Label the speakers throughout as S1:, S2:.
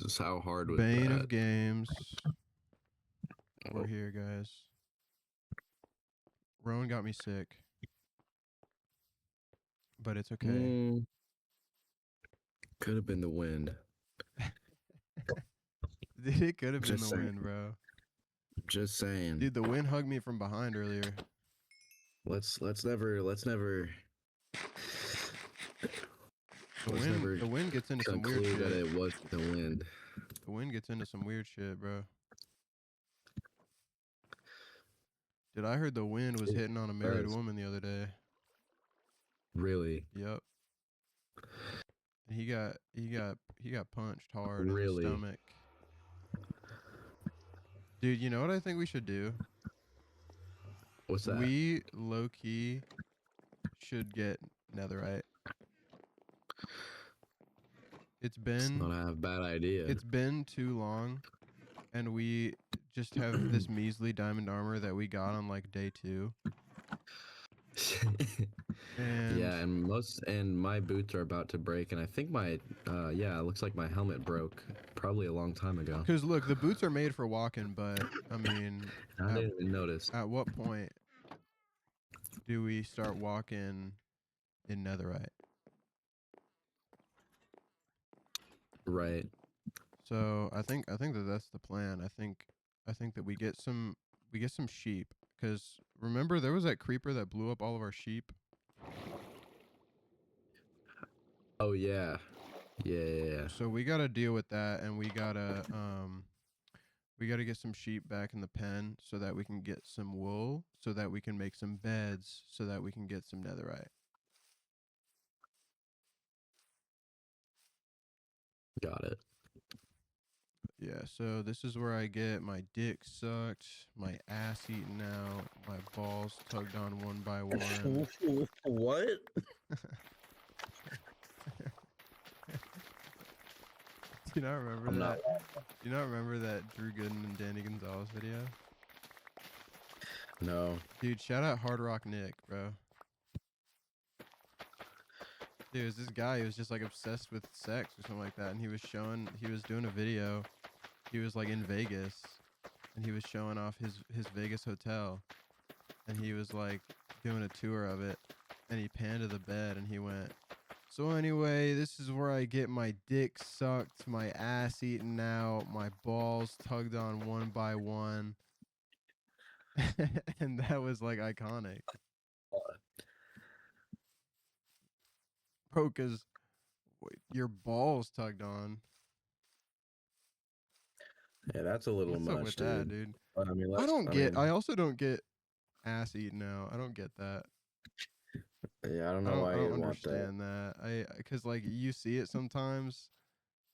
S1: Jesus, how hard was
S2: Bane
S1: that?
S2: of games. We're
S1: Oh,
S2: here, guys. Rowan got me sick, but it's okay.
S1: could have been the wind.
S2: Dude, it could have been
S1: Just
S2: the
S1: saying.
S2: wind, bro.
S1: Just saying.
S2: Dude, the wind hugged me from behind earlier.
S1: Let's never
S2: The
S1: let's
S2: wind,
S1: never
S2: the wind gets into some weird
S1: conclude that
S2: shit.
S1: it was the wind.
S2: The wind gets into some weird shit, bro. Dude, I heard the wind was
S1: It
S2: hitting on a married
S1: does.
S2: woman the other day.
S1: Really?
S2: Yep. And he got punched hard in the
S1: Really?
S2: stomach. Dude, you know what I think we should do?
S1: What's that?
S2: We low key should get netherite. It's
S1: It's
S2: been
S1: not a bad idea.
S2: it's been too long, and we just have this measly diamond armor that we got on like day 2. And
S1: Yeah, and my boots are about to break, and I think my it looks like my helmet broke probably a long time ago.
S2: because look, the boots are made for walking, but I mean,
S1: I didn't even notice.
S2: at what point do we start walking in netherite?
S1: Right.
S2: So I think that that's the plan. I think that we get some sheep, because remember there was that creeper that blew up all of our sheep.
S1: Oh yeah. Yeah.
S2: So we gotta deal with that, and we gotta get some sheep back in the pen so that we can get some wool, so that we can make some beds, so that we can get some netherite.
S1: Got it.
S2: Yeah, so this is where I get my dick sucked, my ass eaten out, my balls tugged on one by one.
S1: What?
S2: Do you not remember
S1: I'm
S2: that?
S1: not.
S2: Do you not remember that Drew Gooden and Danny Gonzalez video?
S1: No.
S2: Dude, shout out Hard Rock Nick, bro. Dude, it was this guy who was just like obsessed with sex or something like that, and he was doing a video. He was like in Vegas, and he was showing off his Vegas hotel, and he was like doing a tour of it, and he panned to the bed, and he went, "So anyway, this is where I get my dick sucked, my ass eaten out, my balls tugged on one by one." And that was like iconic. Bro, because your balls tugged on.
S1: Yeah, that's a little
S2: What's up
S1: much,
S2: with
S1: dude.
S2: that, dude?
S1: But I mean,
S2: I also don't get ass eaten out. I don't get that.
S1: yeah, I don't know why
S2: I
S1: you
S2: don't
S1: want that.
S2: understand that. Cause like you see it sometimes,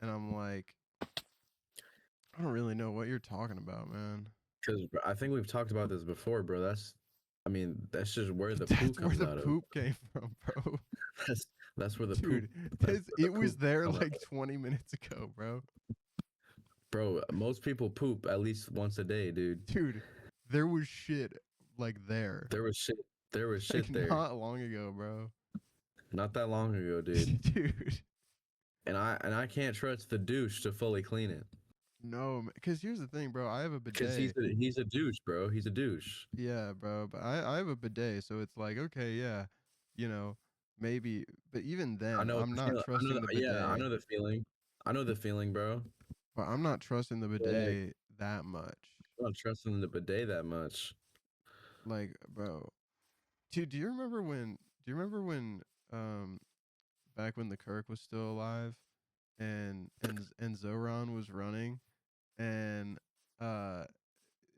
S2: and I'm like, I don't really know what you're talking about, man.
S1: Because I think we've talked about this before, bro. That's just where the
S2: That's
S1: poop
S2: where
S1: comes
S2: the
S1: out of.
S2: poop came from, bro.
S1: That's where the poop.
S2: Dude,
S1: That's where the
S2: it was
S1: poop
S2: there
S1: comes out
S2: like
S1: of.
S2: 20 minutes ago, bro.
S1: Bro, most people poop at least once a day, dude.
S2: Dude, there was shit like there.
S1: There was shit. There was
S2: Like
S1: shit there.
S2: not long ago, bro.
S1: Not that long ago, dude.
S2: Dude.
S1: And I can't trust the douche to fully clean it.
S2: No, because here's the thing, bro. I have a
S1: Because
S2: bidet.
S1: he's a douche, bro. He's a douche.
S2: Yeah, bro. But I have a bidet, so it's like, okay, yeah, you know, maybe. But even
S1: I
S2: then,
S1: know
S2: I'm
S1: the
S2: not
S1: feeling.
S2: trusting the
S1: Yeah, I
S2: bidet.
S1: know the feeling. I know the feeling, bro.
S2: But I'm not trusting the
S1: Yeah,
S2: bidet that much.
S1: I'm not trusting the bidet that much.
S2: Like, bro. Dude, do you remember when? Do you remember when? Back when the Kirk was still alive, and Zoran was running, and uh,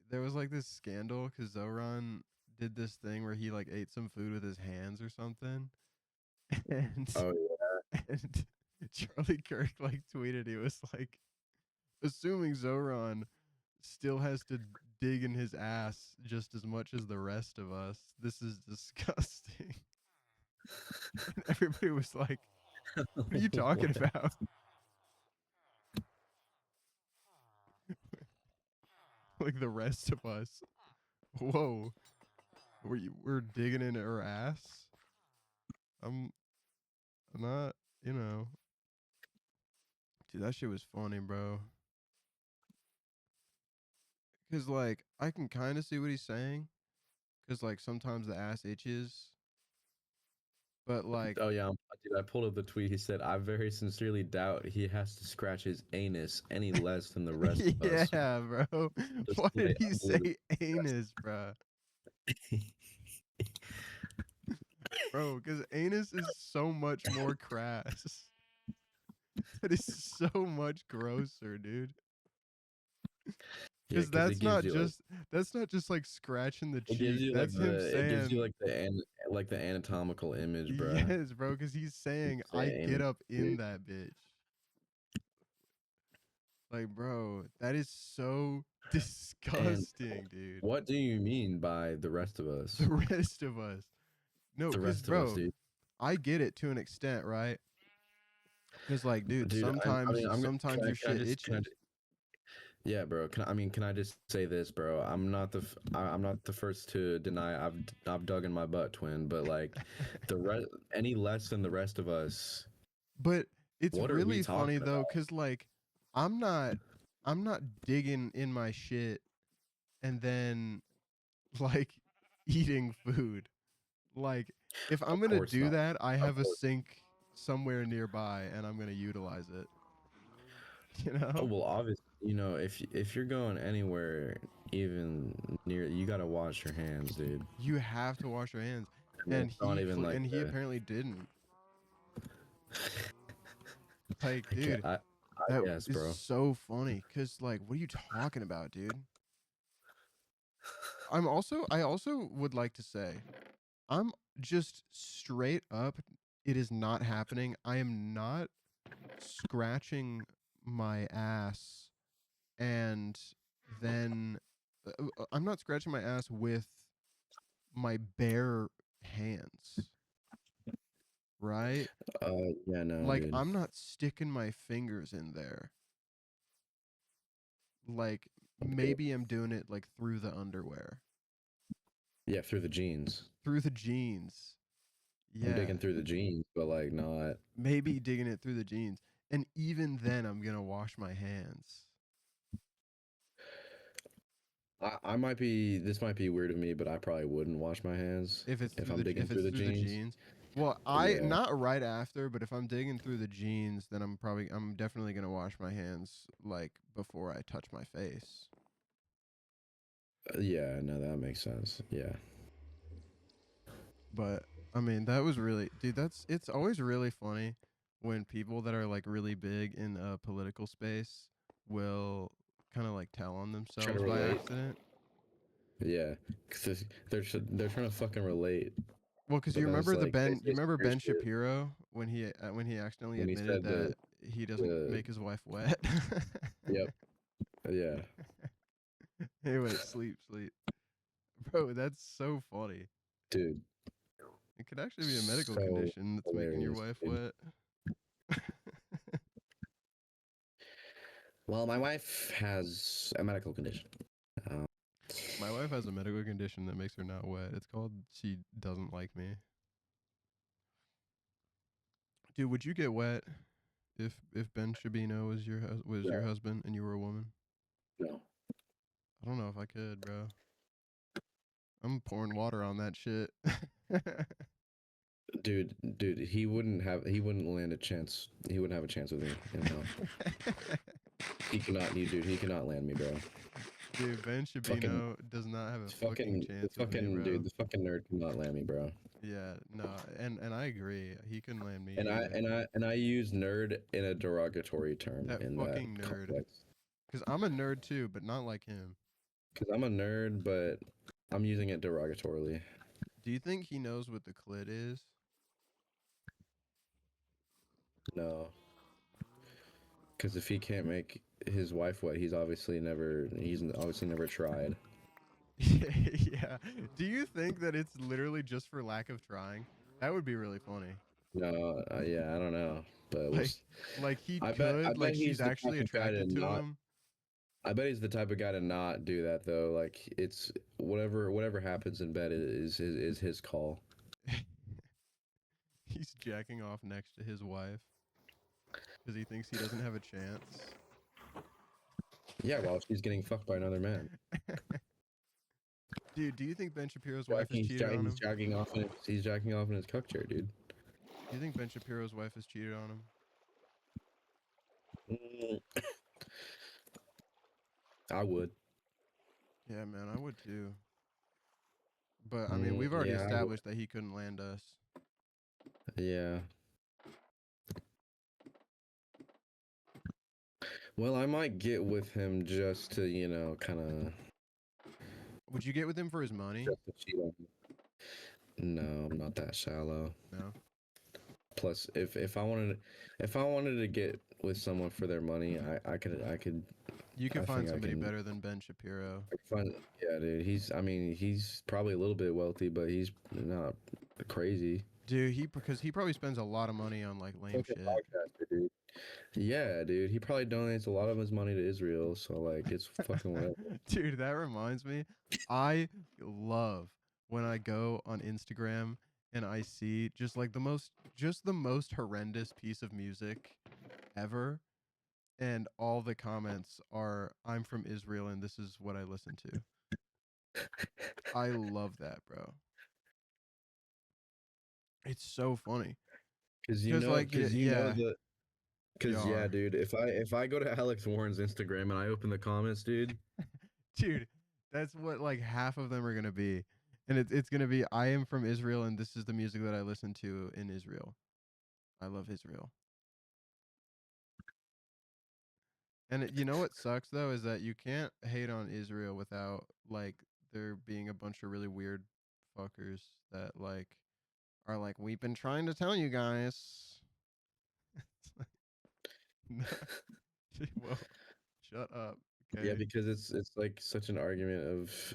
S2: there was like this scandal because Zoran did this thing where he like ate some food with his hands or something, and
S1: Oh yeah.
S2: and Charlie Kirk like tweeted, he was like, assuming Zoran still has to dig in his ass just as much as the rest of us, this is disgusting. And everybody was like, what are you talking about? Like the rest of us. Whoa. We're digging in her ass? I'm not, you know. Dude, that shit was funny, bro. Cause like I can kind of see what he's saying. Cause like sometimes the ass itches, but like
S1: Oh yeah, dude, I pulled up the tweet. He said, "I very sincerely doubt he has to scratch his anus any less than the rest of us."
S2: yeah, bro. Why did
S1: Display
S2: he
S1: unbelievable
S2: say anus, bro? Bro, because anus is so much more crass. That is so much grosser, dude.
S1: Yeah,
S2: Because
S1: because
S2: that's not just like scratching the
S1: it gives
S2: cheek.
S1: you like
S2: That's him saying
S1: like the anatomical image, bruh.
S2: yes, bro. Because he's saying I get
S1: Insane,
S2: up in
S1: dude.
S2: that bitch. Like, bro, that is so
S1: And
S2: disgusting, dude.
S1: what do you mean by the rest of us?
S2: The rest of us. No,
S1: The
S2: because
S1: rest of us,
S2: bro,
S1: dude.
S2: I get it to an extent, right? Because like, dude,
S1: Dude, I mean,
S2: sometimes your shit
S1: can I
S2: itches.
S1: yeah, bro. Can I just say this, bro? I'm not the first to deny I've dug in my butt, twin. But like, any less than the rest of us.
S2: But it's
S1: What are we
S2: really funny
S1: talking
S2: though,
S1: about?
S2: cause like I'm not I'm not digging in my shit and then like eating food. Like if I'm
S1: Of
S2: gonna
S1: course
S2: do
S1: not.
S2: that, I
S1: Of
S2: have a
S1: course.
S2: sink somewhere nearby and I'm gonna utilize it. You
S1: Oh
S2: know?
S1: well, obviously, if you're going anywhere even near, you gotta wash your hands, dude.
S2: You have to wash your hands.
S1: And it's not even like
S2: And he
S1: the.
S2: apparently didn't. Like,
S1: I can't.
S2: dude,
S1: I
S2: that
S1: guess,
S2: is
S1: bro.
S2: so funny. Cause like, what are you talking about, dude? I also would like to say I'm just straight up. It is not happening. I am not scratching my ass and then I'm not scratching my ass with my bare hands, right?
S1: Yeah, no,
S2: Like
S1: dude.
S2: I'm not sticking my fingers in there. Like
S1: Okay.
S2: maybe I'm doing it like through the underwear,
S1: Yeah, through the jeans.
S2: through the jeans.
S1: I'm
S2: Yeah,
S1: digging through the jeans, but like not.
S2: maybe digging it through the jeans. And even then, I'm gonna wash my hands.
S1: I might be. This might be weird of me, but I probably wouldn't wash my hands if I'm digging
S2: If it's
S1: through the
S2: through the
S1: jeans.
S2: jeans. Well, I
S1: Yeah.
S2: not right after, but if I'm digging through the jeans, then I'm definitely gonna wash my hands like before I touch my face.
S1: Yeah. No, that makes sense. Yeah.
S2: But I mean, that was really, dude. It's always really funny when people that are like really big in a political space will kind of like tell on
S1: Try to
S2: themselves by
S1: relate.
S2: accident.
S1: Yeah. Cause they're trying to fucking relate,
S2: Well, because
S1: but then it's like they
S2: You
S1: say some
S2: remember
S1: weird
S2: Ben
S1: shit
S2: Shapiro when he accidentally
S1: when he
S2: admitted
S1: said
S2: that he doesn't
S1: the
S2: make his wife wet.
S1: yep. Yeah.
S2: Anyway, sleep, bro. That's so funny.
S1: Dude.
S2: It could actually be a medical
S1: So
S2: condition that's making your
S1: hilarious,
S2: wife
S1: dude.
S2: wet.
S1: Well, my wife has a medical condition. Um,
S2: My wife has a medical condition that makes her not wet. It's called she doesn't like me. Dude, would you get wet if Ben Shabino was your
S1: no,
S2: husband and you were a woman?
S1: no.
S2: I don't know if I could, bro. I'm pouring water on that shit.
S1: Dude, he wouldn't land a chance. He wouldn't have a chance with me. He cannot land me, bro.
S2: Dude, Ben
S1: Fucking,
S2: Shabino does not have a fucking
S1: the
S2: chance with me,
S1: fucking
S2: bro.
S1: dude, the fucking nerd cannot land me, bro.
S2: Yeah, no, and I agree. He couldn't land me
S1: And
S2: either.
S1: I use nerd in a derogatory term
S2: That
S1: in that
S2: fucking nerd.
S1: context.
S2: Cause I'm a nerd too, but not like him.
S1: Because I'm a nerd, but I'm using it derogatorily.
S2: Do you think he knows what the clit is?
S1: No, because if he can't make his wife wet, he's obviously never tried.
S2: Yeah. Do you think that it's literally just for lack of trying? That would be really funny.
S1: No, yeah, I don't know, but
S2: Like, like he
S1: I
S2: could,
S1: bet
S2: like she's
S1: he's the
S2: actually
S1: type of guy to
S2: attracted to
S1: not.
S2: him.
S1: I bet he's the type of guy to not do that though. Like it's whatever happens in bed is his call.
S2: He's jacking off next to his wife. because he thinks he doesn't have a chance.
S1: Yeah, while she's getting fucked by another man.
S2: Dude, do you think Ben Shapiro's wife has cheated on him?
S1: He's jacking off in his cuck chair, dude.
S2: Do you think Ben Shapiro's wife has cheated on him?
S1: Mm, I would.
S2: Yeah, man, I would too. But I mean, we've already
S1: Yeah, I would.
S2: established that he couldn't land us.
S1: Yeah. Well, I might get with him just to, you know, kind of.
S2: Would you get with him for his money?
S1: Just to cheat on him. No, I'm not that shallow.
S2: No.
S1: Plus, if I wanted to get with someone for their money, I could.
S2: You could
S1: I
S2: find
S1: think I
S2: somebody
S1: can-
S2: better than Ben Shapiro.
S1: Yeah, dude. I mean, he's probably a little bit wealthy, but he's not crazy.
S2: Dude, because he probably spends a lot of money on like lame
S1: Fucking
S2: shit.
S1: podcaster, dude. Yeah, dude. He probably donates a lot of his money to Israel, so like it's fucking whatever.
S2: Dude, that reminds me. I love when I go on Instagram and I see just like the most horrendous piece of music ever, and all the comments are I'm from Israel and this is what I listen to. I love that, bro. It's so funny.
S1: Because
S2: Yeah,
S1: dude. If I go to Alex Warren's Instagram and I open the comments, dude.
S2: dude, that's what like half of them are gonna be, and it's gonna be I am from Israel and this is the music that I listen to in Israel. I love Israel. And you know what sucks though is that you can't hate on Israel without like there being a bunch of really weird fuckers that like are like we've been trying to tell you guys. It's like, no, well, shut up. Okay.
S1: Yeah, because it's like such an argument of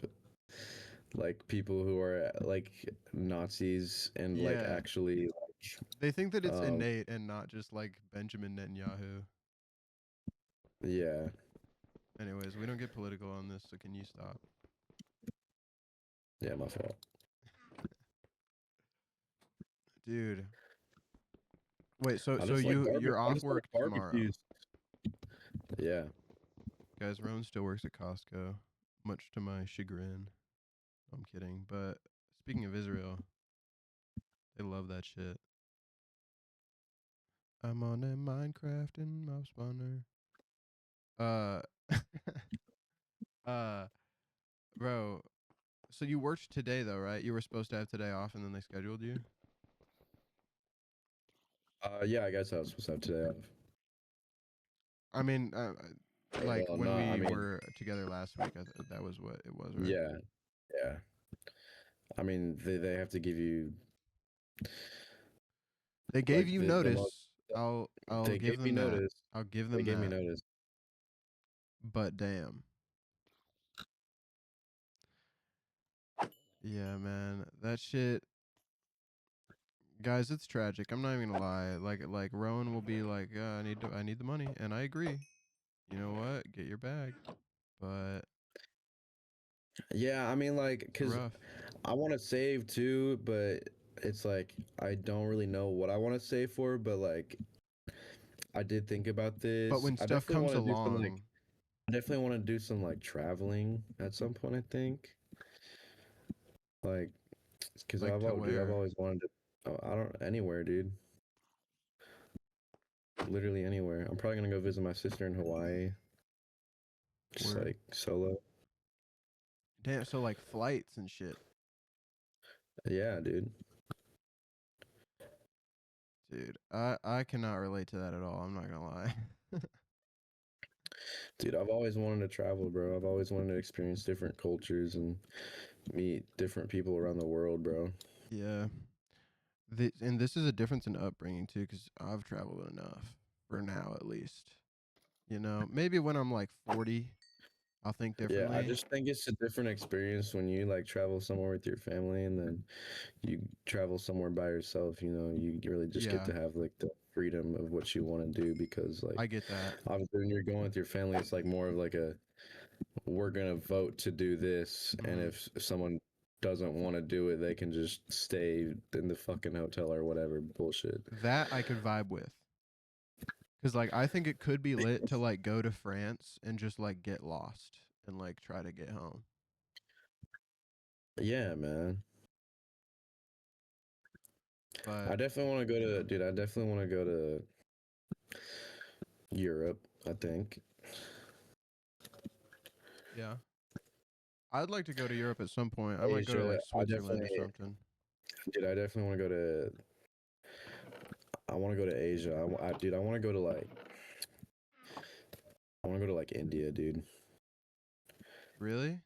S1: like people who are like Nazis and like
S2: Yeah.
S1: actually
S2: They think that it's
S1: um
S2: innate and not just like Benjamin Netanyahu.
S1: yeah.
S2: Anyways, we don't get political on this, so can you stop?
S1: Yeah, my fault.
S2: Dude. Wait, so
S1: I
S2: so
S1: just like
S2: you're
S1: I
S2: off
S1: just like
S2: work tomorrow.
S1: barbecues. Yeah.
S2: Guys, Rowan still works at Costco, much to my chagrin. I'm kidding, but speaking of Israel, they love that shit. I'm on a Minecraft and mouse spawner. Uh bro, so you worked today though, right? You were supposed to have today off and then they scheduled you?
S1: Yeah, I guess I was supposed to have today off.
S2: I mean, like
S1: Well,
S2: when
S1: no, I
S2: we
S1: mean,
S2: were together last week, that was what it was, right?
S1: yeah, yeah. I mean, they have to give you
S2: They gave
S1: like
S2: you
S1: the most.
S2: notice. I'll
S1: They
S2: give
S1: gave me
S2: them that.
S1: notice.
S2: I'll give
S1: They
S2: them
S1: gave me
S2: that.
S1: notice.
S2: But damn. Yeah, man. That shit, guys, it's tragic. I'm not even gonna lie. Like Rowan will be like, I need the money, and I agree. You know what? Get your bag. But
S1: Yeah, I mean, like,
S2: it's
S1: cause
S2: rough.
S1: I want to save too, but it's like I don't really know what I want to save for. But like, I did think about this.
S2: But when
S1: I
S2: stuff
S1: definitely
S2: comes
S1: want to do some like.
S2: along,
S1: I definitely want to do some like traveling at some point. I think. Like, cause
S2: like to
S1: I've
S2: where?
S1: always wanted to. I don't anywhere, dude. Literally anywhere. I'm probably gonna go visit my sister in Hawaii. Just
S2: Word.
S1: like solo.
S2: Damn. So like flights and shit,
S1: Yeah, dude.
S2: dude. I cannot relate to that at all. I'm not gonna lie.
S1: Dude, I've always wanted to travel, bro. I've always wanted to experience different cultures and meet different people around the world, bro.
S2: Yeah. And this is a difference in upbringing too, because I've traveled enough for now, at least. You know, maybe when I'm like 40, I'll think
S1: Yeah, I
S2: differently.
S1: just think it's a different experience when you like travel somewhere with your family and then you travel somewhere by yourself, you know, you really just get
S2: Yeah,
S1: to have like the freedom of what you want to do because like
S2: I get that.
S1: obviously when you're going with your family, it's like more of like a we're gonna vote to do this, and
S2: Mhm.
S1: if someone doesn't want to do it, they can just stay in the fucking hotel or whatever bullshit.
S2: That I could vibe with. Cause like I think it could be lit to like go to France and just like get lost and like try to get home.
S1: Yeah, man.
S2: But
S1: I definitely want to go to, dude. I definitely want to go to Europe. I think.
S2: yeah, I'd like to go to Europe at some point. I might go to
S1: Asia.
S2: like
S1: I
S2: Switzerland or
S1: definitely,
S2: something.
S1: dude. I definitely want to go to. I want to go to Asia. Dude. I want to go to like. I want to go to like India, dude.
S2: Really,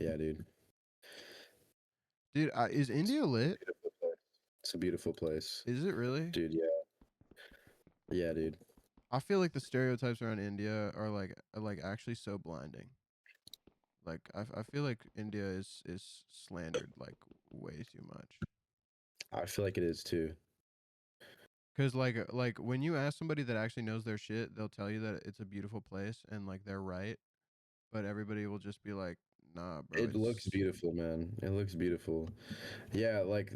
S1: Yeah, dude.
S2: dude? Is India lit?
S1: Beautiful place. It's a beautiful place,
S2: Is it really?
S1: dude. Yeah, yeah, dude.
S2: I feel like the stereotypes around India are like actually so blinding. Like I feel like India is slandered like way too much.
S1: I feel like it is too.
S2: Cause like when you ask somebody that actually knows their shit, they'll tell you that it's a beautiful place and like they're right, but everybody will just be like, "Nah, bro,
S1: It looks
S2: it's
S1: beautiful, man. It looks beautiful. Yeah, like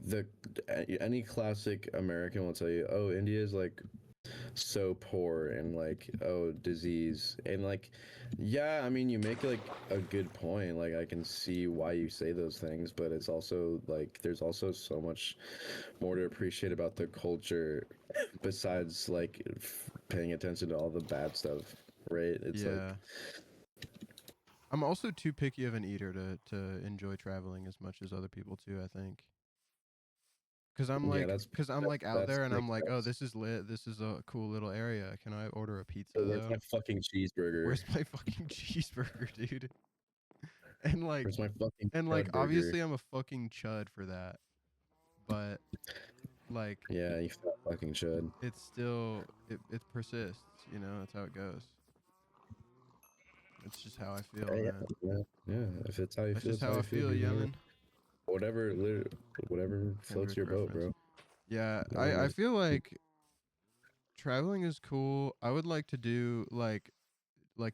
S1: any classic American will tell you, "Oh, India is like so poor and like oh disease and like yeah, I mean you make like a good point. Like I can see why you say those things, but it's also like there's also so much more to appreciate about the culture besides like paying attention to all the bad stuff, right? It's like
S2: yeah." I'm also too picky of an eater to enjoy traveling as much as other people too, I think.
S1: yeah, that's
S2: Cause I'm like out
S1: that's
S2: there and I'm
S1: makes
S2: like, "Oh,
S1: sense.
S2: this is lit. This is a cool little area. Can I order a pizza
S1: But where's
S2: though?
S1: my fucking cheeseburger?
S2: Where's my fucking cheeseburger, dude?" And like
S1: Where's my fucking
S2: obviously
S1: burger?
S2: I'm a fucking chud for that, but like
S1: Yeah, you fucking should.
S2: it's still it persists, you know, that's how it goes. It's just how I feel,
S1: Yeah,
S2: man.
S1: yeah, yeah. If it's how you
S2: That's
S1: feel,
S2: just
S1: it's how
S2: how I
S1: you feel,
S2: feel,
S1: dude. Whatever,
S2: Yemen.
S1: whatever floats
S2: Kendrick
S1: your boat,
S2: reference.
S1: bro.
S2: Yeah, I
S1: Whatever.
S2: feel like traveling is cool. I would like to do like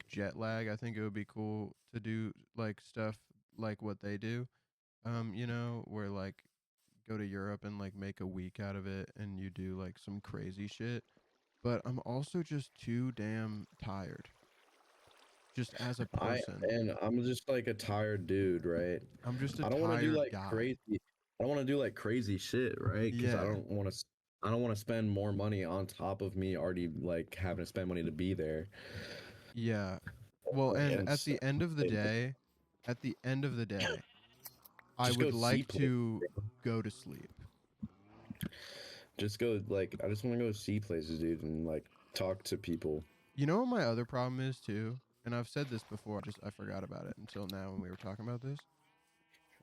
S2: jet lag. I think it would be cool to do like stuff like what they do. You know, where like go to Europe and like make a week out of it and you do like some crazy shit. But I'm also just too damn tired just as a
S1: I
S2: person.
S1: and I'm just like a tired dude, right?
S2: I'm just a
S1: I don't want to do
S2: tired
S1: like
S2: guy.
S1: crazy. I don't want to do like crazy shit, right? Because I
S2: Yeah.
S1: don't want to. I don't want to spend more money on top of me already like having to spend money to be there.
S2: Yeah. Well,
S1: Like,
S2: and
S1: and
S2: at the end of the day, at the end of the day, I
S1: just go
S2: would
S1: see
S2: like
S1: places.
S2: to go to sleep.
S1: Just go like I just want to go see places, dude, and like talk to people.
S2: You know what my other problem is too? And I've said this before, just I forgot about it until now when we were talking about this.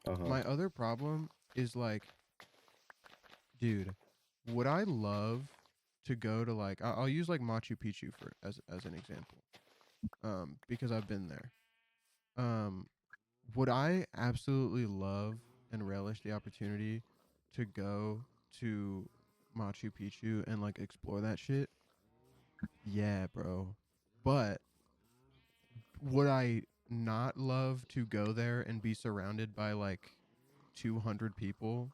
S1: Uh huh.
S2: My other problem is like, dude, would I love to go to like I'll use like Machu Picchu for as an example. Because I've been there. Um would I absolutely love and relish the opportunity to go to Machu Picchu and like explore that shit? Yeah, bro. But would I not love to go there and be surrounded by like 200 people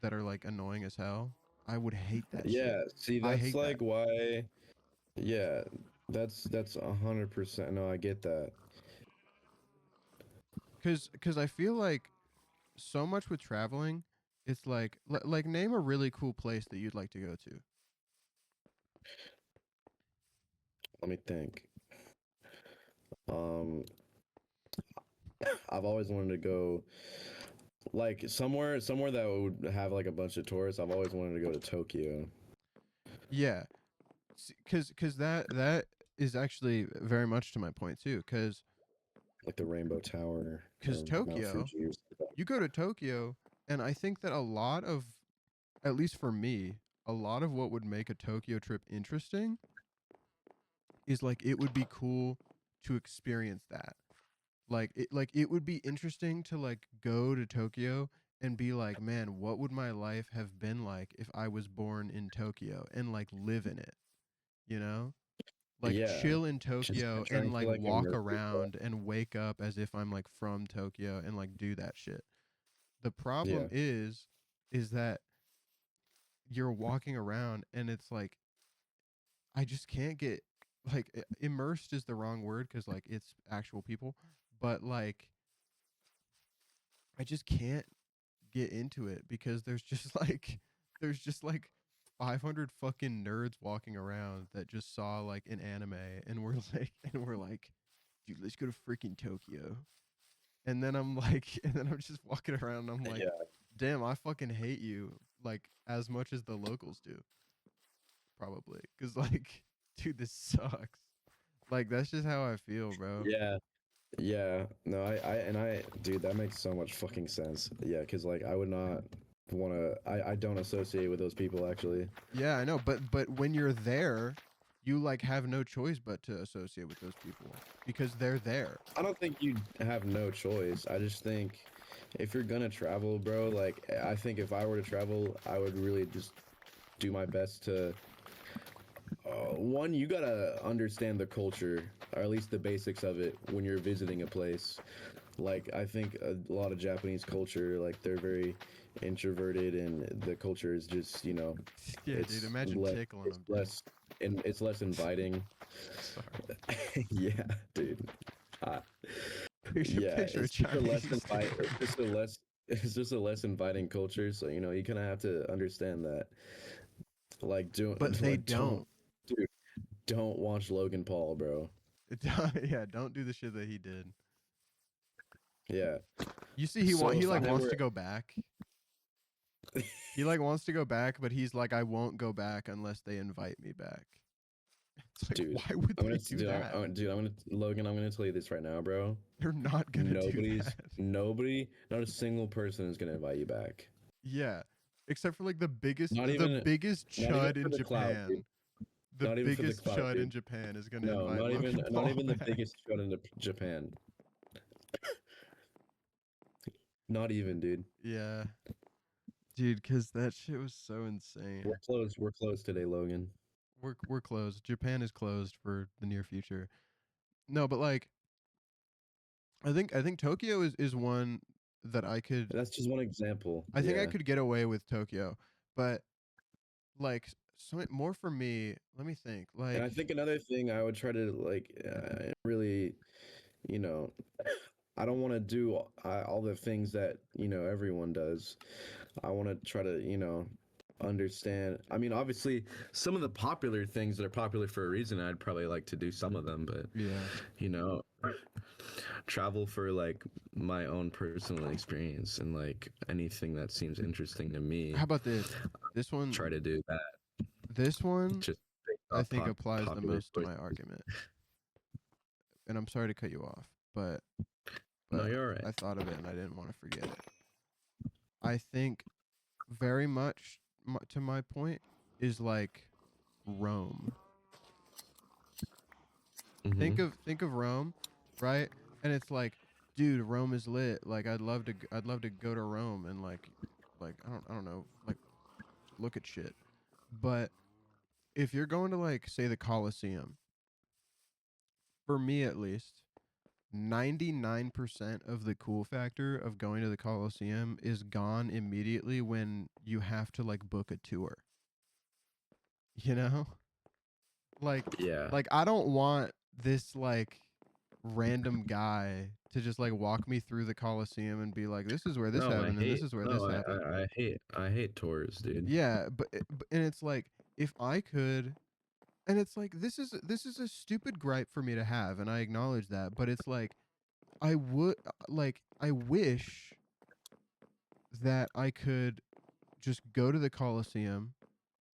S2: that are like annoying as hell? I would hate that shit.
S1: Yeah. See,
S2: I
S1: that's
S2: hate that.
S1: like why. Yeah, that's 100%. No, I get that.
S2: Cuz I feel like so much with traveling, it's like like name a really cool place that you'd like to go to.
S1: Let me think. Um, I've always wanted to go like somewhere that would have like a bunch of tourists. I've always wanted to go to Tokyo,
S2: Yeah, cause that is actually very much to my point too.
S1: like the Rainbow Tower
S2: Cause
S1: or Mount
S2: Tokyo,
S1: Fuji or something.
S2: you go to Tokyo, and I think that a lot of, at least for me, a lot of what would make a Tokyo trip interesting is like it would be cool to experience that. Like it would be interesting to like go to Tokyo and be like, man, what would my life have been like if I was born in Tokyo and like live in it, you know? Like
S1: Yeah,
S2: chill in
S1: just
S2: Tokyo
S1: trying
S2: and
S1: to
S2: like
S1: like
S2: walk
S1: immerse yourself.
S2: around and wake up as if I'm like from Tokyo and like do that shit. The problem
S1: Yeah,
S2: is that you're walking around and it's like I just can't get like immersed is the wrong word because like it's actual people, but like I just can't get into it because there's just like 500 fucking nerds walking around that just saw like an anime and we're like, dude, let's go to freaking Tokyo. And then I'm like, and then I'm just walking around and I'm like,
S1: Yeah.
S2: damn, I fucking hate you like as much as the locals do, probably. Cause like, dude, this sucks. Like that's just how I feel, bro.
S1: Yeah. Yeah. No, dude, that makes so much fucking sense. Yeah, because like I would not want to. I don't associate with those people actually.
S2: Yeah, I know, but when you're there, you like have no choice but to associate with those people because they're there.
S1: I don't think you have no choice. I just think if you're gonna travel, bro, like I think if I were to travel, I would really just do my best to. One, you gotta understand the culture, or at least the basics of it, when you're visiting a place. Like I think a lot of Japanese culture, like they're very introverted, and the culture is just,
S2: Yeah, dude,
S1: it's
S2: imagine
S1: less,
S2: tickling
S1: it's
S2: them, dude.
S1: less, and it's less inviting.
S2: Sorry.
S1: Yeah, dude. Uh, yeah,
S2: Picture a
S1: it's just a less
S2: Chinese
S1: invite.
S2: dude.
S1: It's just a less inviting culture. So you kind of have to understand that. Like, do
S2: But they
S1: like don't,
S2: don't.
S1: dude, don't watch Logan Paul, bro.
S2: Yeah, don't do the shit that he did.
S1: Yeah.
S2: You see,
S1: So
S2: he
S1: if
S2: like
S1: I
S2: wants to
S1: were,
S2: go back. He like wants to go back, but he's like, I won't go back unless they invite me back. It's like,
S1: dude,
S2: why would
S1: I'm
S2: they
S1: gonna,
S2: do that?
S1: dude, I'm gonna, Logan, I'm gonna tell you this right now, bro.
S2: They're not gonna do that.
S1: Not a single person is gonna invite you back.
S2: Yeah, except for like
S1: Not
S2: the
S1: even,
S2: biggest
S1: not even
S2: chud
S1: for
S2: in
S1: the cloud, dude.
S2: Japan. The
S1: Not even for the
S2: biggest
S1: cloud,
S2: chud in
S1: dude.
S2: Japan is gonna
S1: No,
S2: invite Logan
S1: not
S2: Paul
S1: even the
S2: back.
S1: biggest shot into Japan. Not even, dude.
S2: Yeah, dude, cause that shit was so insane.
S1: We're close today, Logan.
S2: We're closed. Japan is closed for the near future. No, but like I think Tokyo is one that
S1: That's just one example.
S2: I think I
S1: Yeah.
S2: could get away with Tokyo, but like more for me. Let me think.
S1: And
S2: Like
S1: I think another thing I would try to like really, you know, I don't want to do all the things that, everyone does. I want to try to, understand. I mean, obviously, some of the popular things that are popular for a reason, I'd probably like to do some of them, but,
S2: yeah.
S1: you know, travel for like my own personal experience and like anything that seems interesting to me,
S2: How about this? This one
S1: try to do that.
S2: this one
S1: Just based
S2: I
S1: off
S2: think applies the
S1: popular
S2: most to my
S1: choices.
S2: argument. And I'm sorry to cut you off,
S1: No,
S2: but
S1: you're all right.
S2: I thought of it and I didn't want to forget it. I think very much to my point is like Rome.
S1: Mm-hmm.
S2: Think of Rome, right? And it's like, dude, Rome is lit. Like I'd love to go to Rome and like I don't know, like look at shit. But if you're going to like say the Colosseum, for me at least, 99% of the cool factor of going to the Colosseum is gone immediately when you have to like book a tour. You know? Like
S1: Yeah.
S2: I don't want this like random guy to just like walk me through the Colosseum and be like, this is where this
S1: No,
S2: happened and this is where this happened.
S1: I hate tours, dude.
S2: Yeah, and it's like if I could, and it's like this is a stupid gripe for me to have, and I acknowledge that, but it's like I would I wish that I could just go to the Colosseum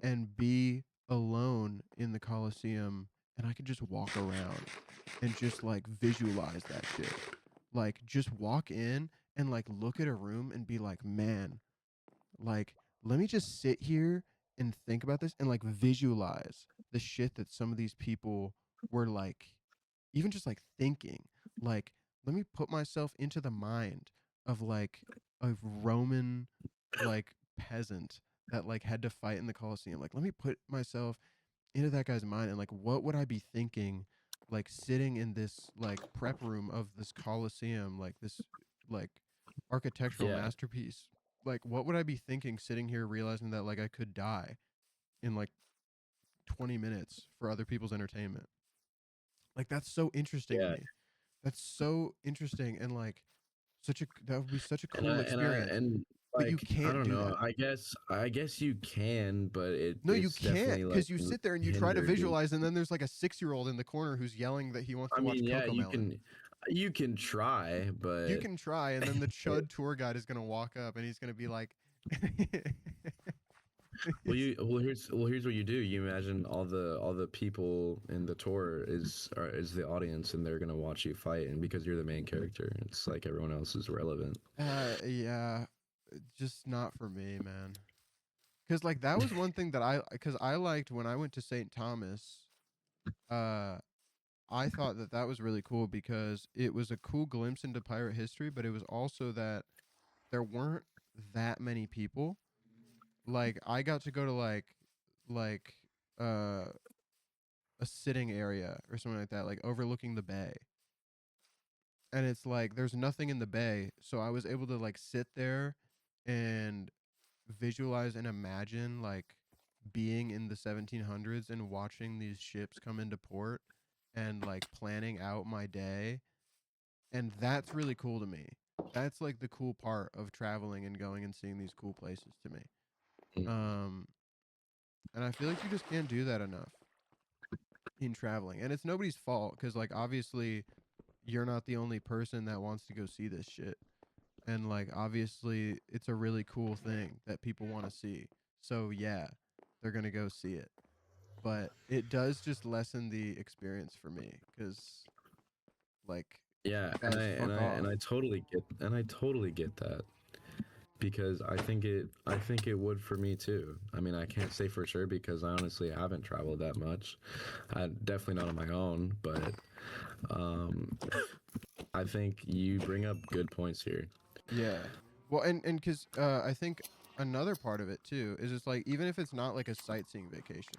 S2: and be alone in the Colosseum and I could just walk around and just like visualize that shit. Like just walk in and like look at a room and be like, "Man, like let me just sit here and think about this and like visualize the shit that some of these people were like even just like thinking. Like let me put myself into the mind of like a Roman like peasant that like had to fight in the Colosseum. Like let me put myself into that guy's mind and like what would I be thinking like sitting in this like prep room of this Colosseum, like this like architectural
S1: Yeah.
S2: masterpiece. Like what would I be thinking sitting here realizing that like I could die in like 20 minutes for other people's entertainment. Like that's so interesting to
S1: Yeah,
S2: me. That's so interesting and like that would be such a
S1: and
S2: cool experience. But you
S1: I
S2: can't
S1: don't
S2: do
S1: know.
S2: that.
S1: I guess you can, but
S2: No, you
S1: it's
S2: can't
S1: definitely like
S2: because you sit there and you try to
S1: hindered you.
S2: visualize, and then there's like a 6-year-old in the corner who's yelling that he wants
S1: I
S2: to watch
S1: mean, yeah,
S2: Coco Melon.
S1: you can try,
S2: You
S1: but
S2: can try, and then the Chud tour guide is gonna walk up and he's gonna be like,
S1: here's what you do. You imagine all the people in the tour is the audience, and they're gonna watch you fight, and because you're the main character, it's like everyone else is relevant.
S2: yeah, just not for me, man. Because like that was one thing that because I liked when I went to St. Thomas. Uh, I thought that that was really cool because it was a cool glimpse into pirate history, but it was also that there weren't that many people. Like I got to go to like uh a sitting area or something like that, like overlooking the bay. And it's like there's nothing in the bay, so I was able to like sit there and visualize and imagine like being in the 1700s and watching these ships come into port and like planning out my day, and that's really cool to me. That's like the cool part of traveling and going and seeing these cool places to me.
S1: Mm.
S2: um and I feel like you just can't do that enough in traveling, and it's nobody's fault because like obviously you're not the only person that wants to go see this shit, and like obviously it's a really cool thing that people want to see, so yeah, they're gonna go see it, but it does just lessen the experience for me because like
S1: Yeah,
S2: guys, fuck off.
S1: I totally get that because I think it would for me too. I mean, I can't say for sure because I honestly haven't traveled that much. I definitely not on my own, but um, I think you bring up good points here.
S2: Yeah. Well, and because I think another part of it too is just like even if it's not like a sightseeing vacation,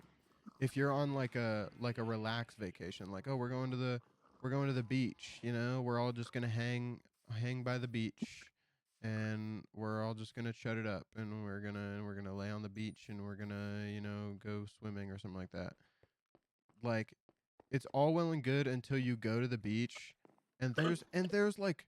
S2: if you're on like a relaxed vacation, like oh we're going to the beach, you know, we're all just gonna hang by the beach, and we're all just gonna shut it up, and we're gonna lay on the beach, and we're gonna go swimming or something like that. Like it's all well and good until you go to the beach, and there's like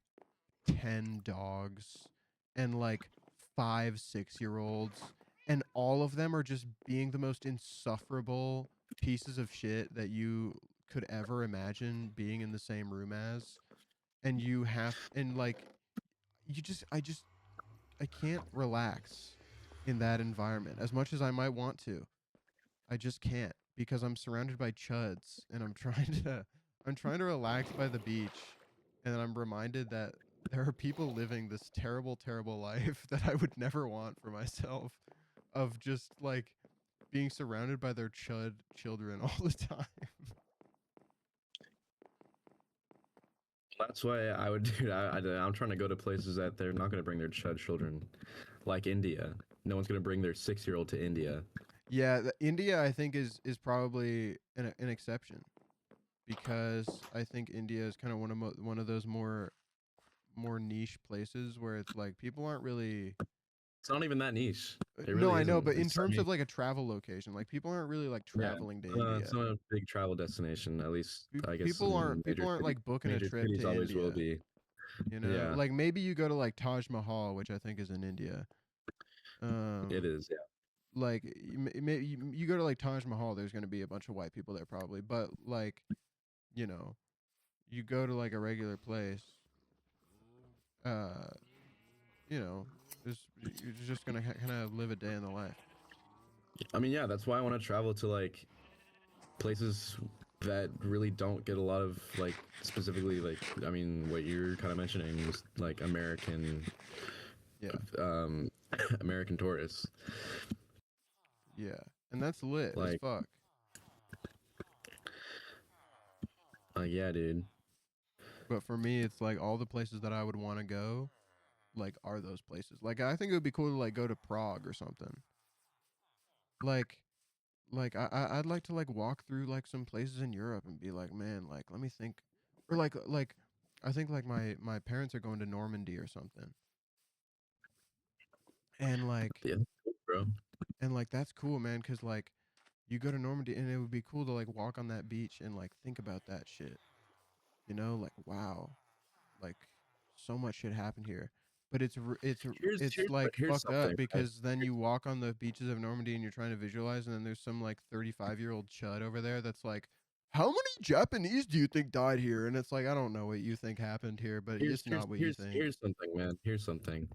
S2: 10 dogs and like 5 6-year-olds, and all of them are just being the most insufferable pieces of shit that you could ever imagine being in the same room as. And you have and like you just I can't relax in that environment as much as I might want to. I just can't because I'm surrounded by chuds, and I'm trying to relax by the beach, and I'm reminded that there are people living this terrible terrible life that I would never want for myself, of just like being surrounded by their chud children all the time.
S1: That's why I would do. I'm trying to go to places that they're not going to bring their children, like India. No one's going to bring their 6-year-old to India.
S2: Yeah, India I think is probably an exception, because I think India is kind of one of those more niche places where it's like people aren't really.
S1: It's not even that niche. It
S2: No,
S1: really
S2: I know,
S1: isn't.
S2: but in
S1: It's I
S2: terms
S1: mean,
S2: of like a travel location, like people aren't really like
S1: yeah,
S2: traveling to
S1: it's
S2: India.
S1: not a big travel destination. At least I guess in
S2: People aren't like booking a
S1: major
S2: trip
S1: cities
S2: to
S1: always will
S2: India.
S1: be.
S2: You know,
S1: Yeah,
S2: like maybe you go to like Taj Mahal, which I think is in India.
S1: it
S2: Um,
S1: is. Yeah.
S2: like you go to like Taj Mahal, there's gonna be a bunch of white people there probably, but like you know, you go to like a regular place, uh, you know, you're just gonna kind of live a day in the life.
S1: I mean, yeah, that's why I want to travel to like places that really don't get a lot of like specifically like I mean what you're kind of mentioning is like
S2: Yeah,
S1: um American tourists.
S2: yeah, and that's lit as
S1: Like
S2: fuck.
S1: yeah, dude.
S2: But for me, it's like all the places that I would want to go, like, are those places. Like, I think it would be cool to like go to Prague or something. Like, I'd like to like walk through like some places in Europe and be like, man, like, let me think, or I think like my parents are going to Normandy or something, and
S1: Yeah, bro.
S2: like that's cool, man, because like You go to Normandy and it would be cool to like walk on that beach and like think about that shit. You know, like wow, like so much shit happened here. But it's like
S1: Here's
S2: fucked up
S1: something, right?
S2: because then you walk on the beaches of Normandy and you're trying to visualize, and then there's some like 35-year-old chud over there that's like, how many Japanese do you think died here? And it's like, I don't know what you think happened here, but it's not what you think.
S1: Here's something, man. Here's something.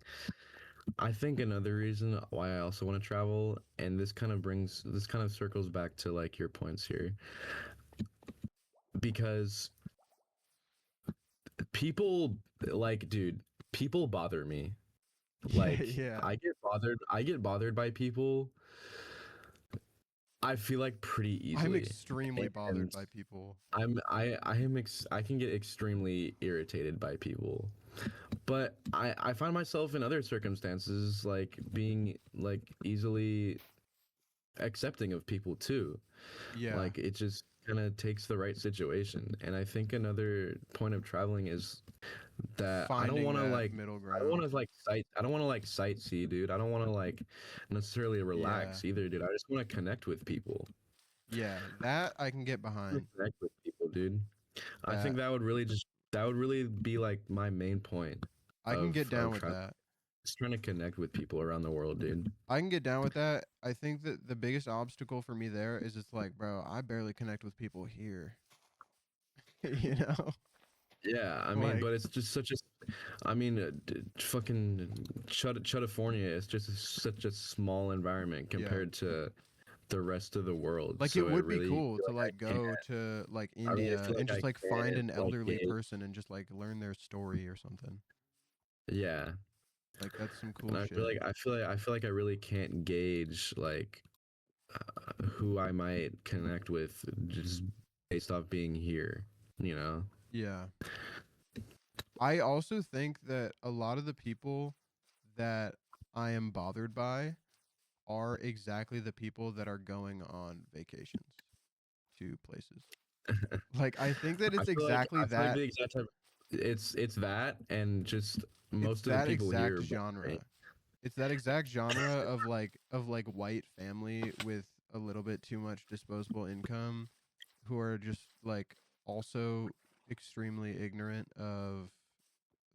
S1: I think another reason why I also want to travel, and this kind of circles back to like your points here, because people like, dude, people bother me.
S2: Yeah,
S1: Like,
S2: yeah.
S1: I get bothered by people. I feel like pretty
S2: I'm
S1: easily,
S2: extremely bothered
S1: and
S2: by people.
S1: I can get extremely irritated by people. But I find myself in other circumstances like being like easily accepting of people too.
S2: Yeah.
S1: Like it just kind of takes the right situation. And I think another point of traveling is that
S2: Finding that middle
S1: I don't want
S2: ground.
S1: to like I don't want to like sightsee, dude. I don't want to like necessarily
S2: Yeah.
S1: relax either, dude. I just want to connect with people.
S2: Yeah, that I can get
S1: I wanna
S2: behind.
S1: connect with people, dude. I think
S2: That
S1: that would really be like my main point
S2: I can get down
S1: of
S2: with
S1: travel.
S2: that.
S1: Just trying to connect with people around the world, dude.
S2: I can get down with that. I think that the biggest obstacle for me there is it's like, bro, I barely connect with people here. You know?
S1: Yeah, I mean,
S2: Like,
S1: but it's just such a, I mean, fucking California is just such a small environment
S2: yeah.
S1: compared to the rest of the world.
S2: Like it
S1: So it
S2: would be
S1: really
S2: cool
S1: feel
S2: to
S1: like I
S2: like
S1: can't.
S2: go to like
S1: I really
S2: India
S1: feel
S2: and
S1: like
S2: just
S1: I
S2: like find
S1: can't
S2: an
S1: like
S2: elderly
S1: gauge.
S2: person and just like learn their story or something.
S1: Yeah,
S2: Like that's some
S1: and
S2: cool shit.
S1: I feel like I really can't gauge like who I might connect with just based off being here. You know?
S2: Yeah. I also think that a lot of the people that I am bothered by are exactly the people that are going on vacations to places. Like I think that it's exactly
S1: I feel like
S2: that.
S1: the exact type. It's that and just
S2: It's
S1: most of the
S2: that
S1: people
S2: exact
S1: here. Right?
S2: genre. It's that exact genre of like white family with a little bit too much disposable income who are just like also extremely ignorant of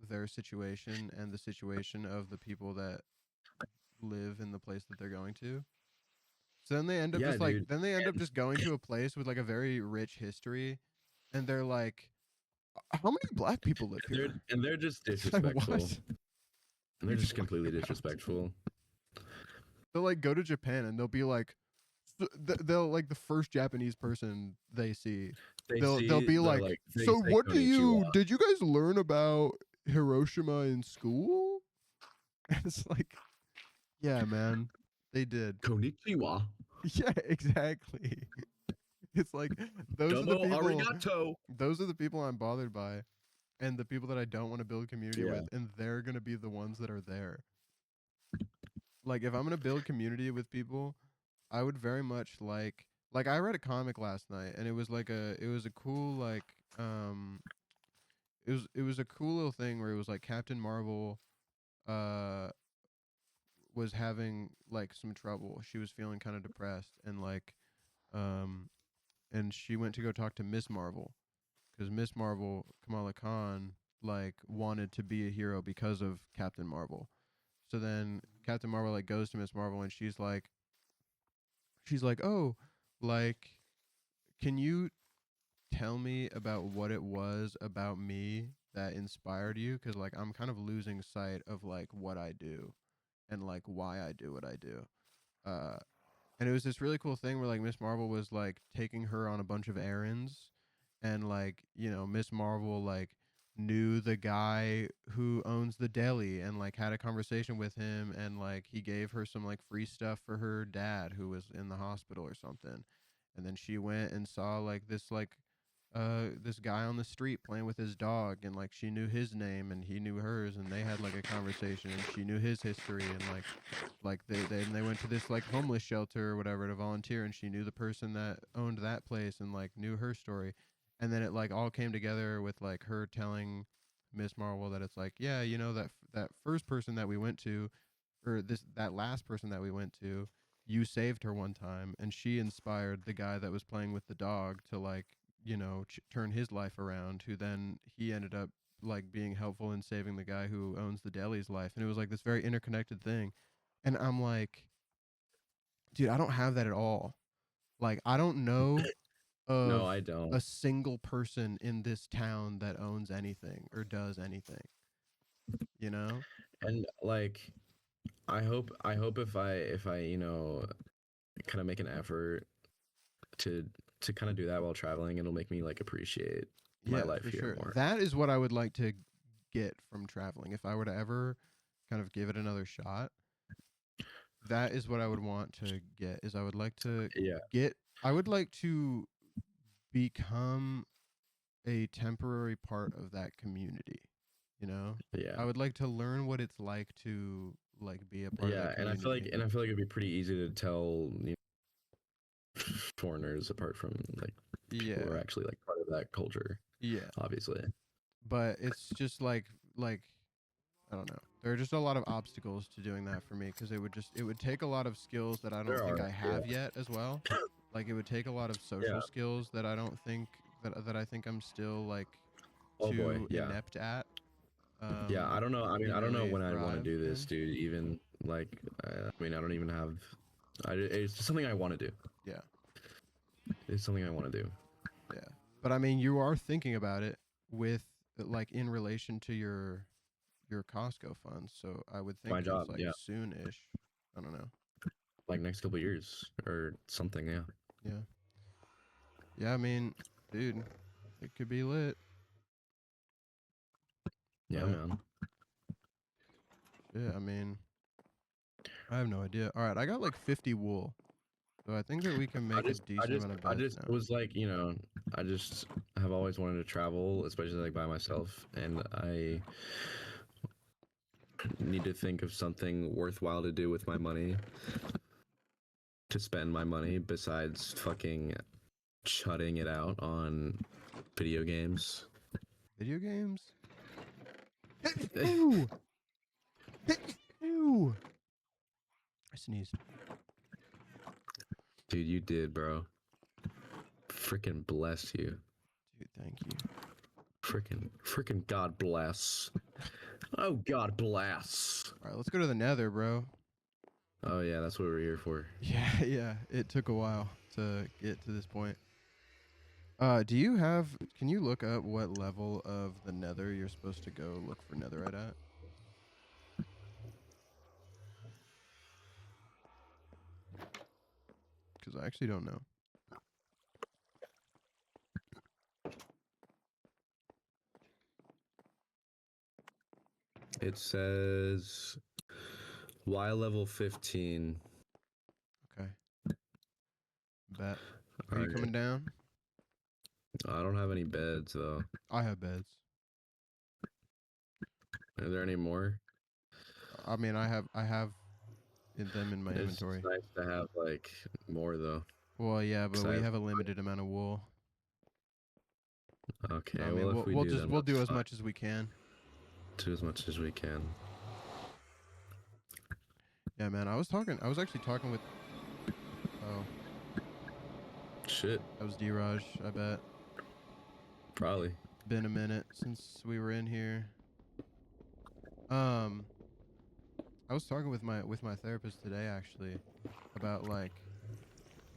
S2: their situation and the situation of the people that live in the place that they're going to. So then they end up
S1: Yeah,
S2: just like
S1: dude.
S2: then they end up just going to a place with like a very rich history and they're like, how many black people live here?
S1: And they're just
S2: It's like what?
S1: disrespectful.
S2: What
S1: And
S2: are
S1: they're
S2: you
S1: just
S2: talking
S1: completely
S2: about?
S1: disrespectful.
S2: They'll like go to Japan and they'll be like they'll like the first Japanese person they see. They'll be
S1: They're
S2: like,
S1: like they
S2: "So
S1: say
S2: what
S1: konnichiwa.
S2: did you guys learn about Hiroshima in school?" And it's like, "Yeah, man. They did."
S1: Konnichiwa.
S2: Yeah, exactly. It's like
S1: Domo arigato.
S2: those are the people I'm bothered by and the people that I don't want to build community
S1: Yeah.
S2: with and they're going to be the ones that are there. Like if I'm going to build community with people, I would very much like I read a comic last night and it was a cool like it was a cool little thing where it was like Captain Marvel uh was having like some trouble. She was feeling kind of depressed um and she went to go talk to Miss Marvel cuz Miss Marvel Kamala Khan like wanted to be a hero because of Captain Marvel. So then Captain Marvel like goes to Miss Marvel and she's like, "Oh, like can you tell me about what it was about me that inspired you cuz like I'm kind of losing sight of like what I do and like why I do what I do." Uh and it was this really cool thing where like Miss Marvel was like taking her on a bunch of errands and like, you know, Miss Marvel like knew the guy who owns the deli and like had a conversation with him and like he gave her some like free stuff for her dad who was in the hospital or something. And then she went and saw like this guy on the street playing with his dog and like she knew his name and he knew hers and they had like a conversation and she knew his history and like they went to this like homeless shelter or whatever to volunteer and she knew the person that owned that place and like knew her story and then it like all came together with like her telling Miss Marvel that it's like, yeah, you know that first person that we went to or this that last person that we went to, you saved her one time, and she inspired the guy that was playing with the dog to like, turn his life around, who then he ended up like being helpful in saving the guy who owns the deli's life, and it was like this very interconnected thing. And I'm like, dude, I don't have that at all. Like, I don't know
S1: No,
S2: of
S1: I don't.
S2: a single person in this town that owns anything or does anything, you know?
S1: And like, I hope if I kind of make an effort to kind of do that while traveling, it'll make me like appreciate my
S2: Yeah,
S1: life
S2: for
S1: here
S2: sure.
S1: more.
S2: That is what I would like to get from traveling. If I were to ever kind of give it another shot, that is what I would want to get. Is I would like to
S1: Yeah,
S2: get I would like to become a temporary part of that community, you know?
S1: yeah,
S2: I would like to learn what it's like to like be a part of that
S1: yeah.
S2: community.
S1: And I feel like it'd be pretty easy to tell foreigners apart from like people who are
S2: Yeah.
S1: actually like part of that culture.
S2: Yeah.
S1: Obviously,
S2: But it's just like I don't know. There are just a lot of obstacles to doing that for me, because it would take a lot of skills that I don't
S1: there
S2: think
S1: are.
S2: I
S1: Yeah,
S2: have yet as well. Like, it would take a lot of
S1: yeah.
S2: social skills that I don't think that I think I'm still like
S1: Oh boy,
S2: too
S1: yeah,
S2: inept at
S1: yeah. I don't know. I mean,
S2: to
S1: I don't know
S2: really
S1: when I'd want to
S2: thrive
S1: do this,
S2: in.
S1: dude. Even like, I mean, I don't even have. It's just something I want to do.
S2: Yeah.
S1: It's something I want to do.
S2: Yeah. But I mean, you are thinking about it with like in relation to your Costco funds, so I would think
S1: My
S2: it's
S1: job,
S2: like
S1: yeah,
S2: soon-ish. I don't know.
S1: like next couple years or something. Yeah,
S2: Yeah. Yeah, I mean, dude, it could be lit.
S1: yeah,
S2: But
S1: man.
S2: yeah, I mean, I have no idea. All right, I got like 50 wool, so I think that we can make a decent amount of
S1: I
S2: beds
S1: just
S2: now.
S1: was like, I just have always wanted to travel, especially like by myself, and I need to think of something worthwhile to do with my money, to spend my money besides fucking shutting it out on video games.
S2: Video games? Ew! Ew! I sneezed.
S1: Dude, you did, bro. Freaking bless you.
S2: Dude, thank you.
S1: Freaking God bless. Oh, God bless.
S2: All right, let's go to the Nether, bro.
S1: Oh yeah, that's what we're here for.
S2: Yeah, yeah. It took a while to get to this point. Can you look up what level of the Nether you're supposed to go look for netherite at? Because I actually don't know.
S1: It says Y level 15.
S2: Okay. Bet. Are you
S1: Alright.
S2: coming down?
S1: I don't have any beds though.
S2: I have beds.
S1: Are there any more?
S2: I mean, I have them in my
S1: It's
S2: inventory.
S1: nice to have like more though.
S2: Well, yeah, but
S1: 'Cause
S2: we have a limited amount of wool.
S1: Okay,
S2: So, I mean,
S1: well if we do, then
S2: we'll do
S1: that's
S2: as
S1: fine.
S2: much as we can.
S1: Do as much as we can.
S2: Yeah, man. I was actually talking with. Oh,
S1: Shit,
S2: that was D-Raj. I bet.
S1: probably.
S2: Been a minute since we were in here. I was talking with my therapist today actually about like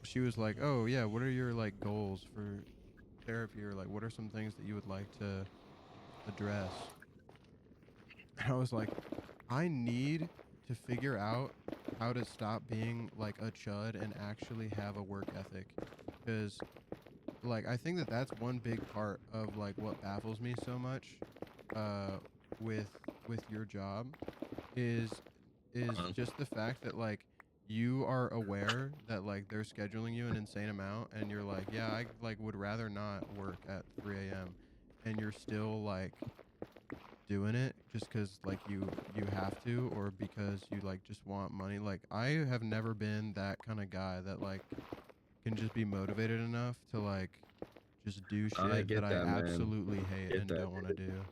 S2: she was like, "Oh yeah, what are your like goals for therapy, or like what are some things that you would like to address?" And I was like, "I need to figure out how to stop being like a chud and actually have a work ethic, cuz like I think that that's one big part of like what baffles me so much uh with your job is
S1: Uh-huh.
S2: just the fact that like you are aware that like they're scheduling you an insane amount, and you're like, yeah, I like would rather not work at 3 a.m., and you're still like doing it just because like you have to, or because you like just want money. Like, I have never been that kind of guy that like can just be motivated enough to like just do
S1: I
S2: shit that
S1: get
S2: I
S1: that, man.
S2: absolutely hate
S1: Get
S2: and
S1: that,
S2: don't want to do.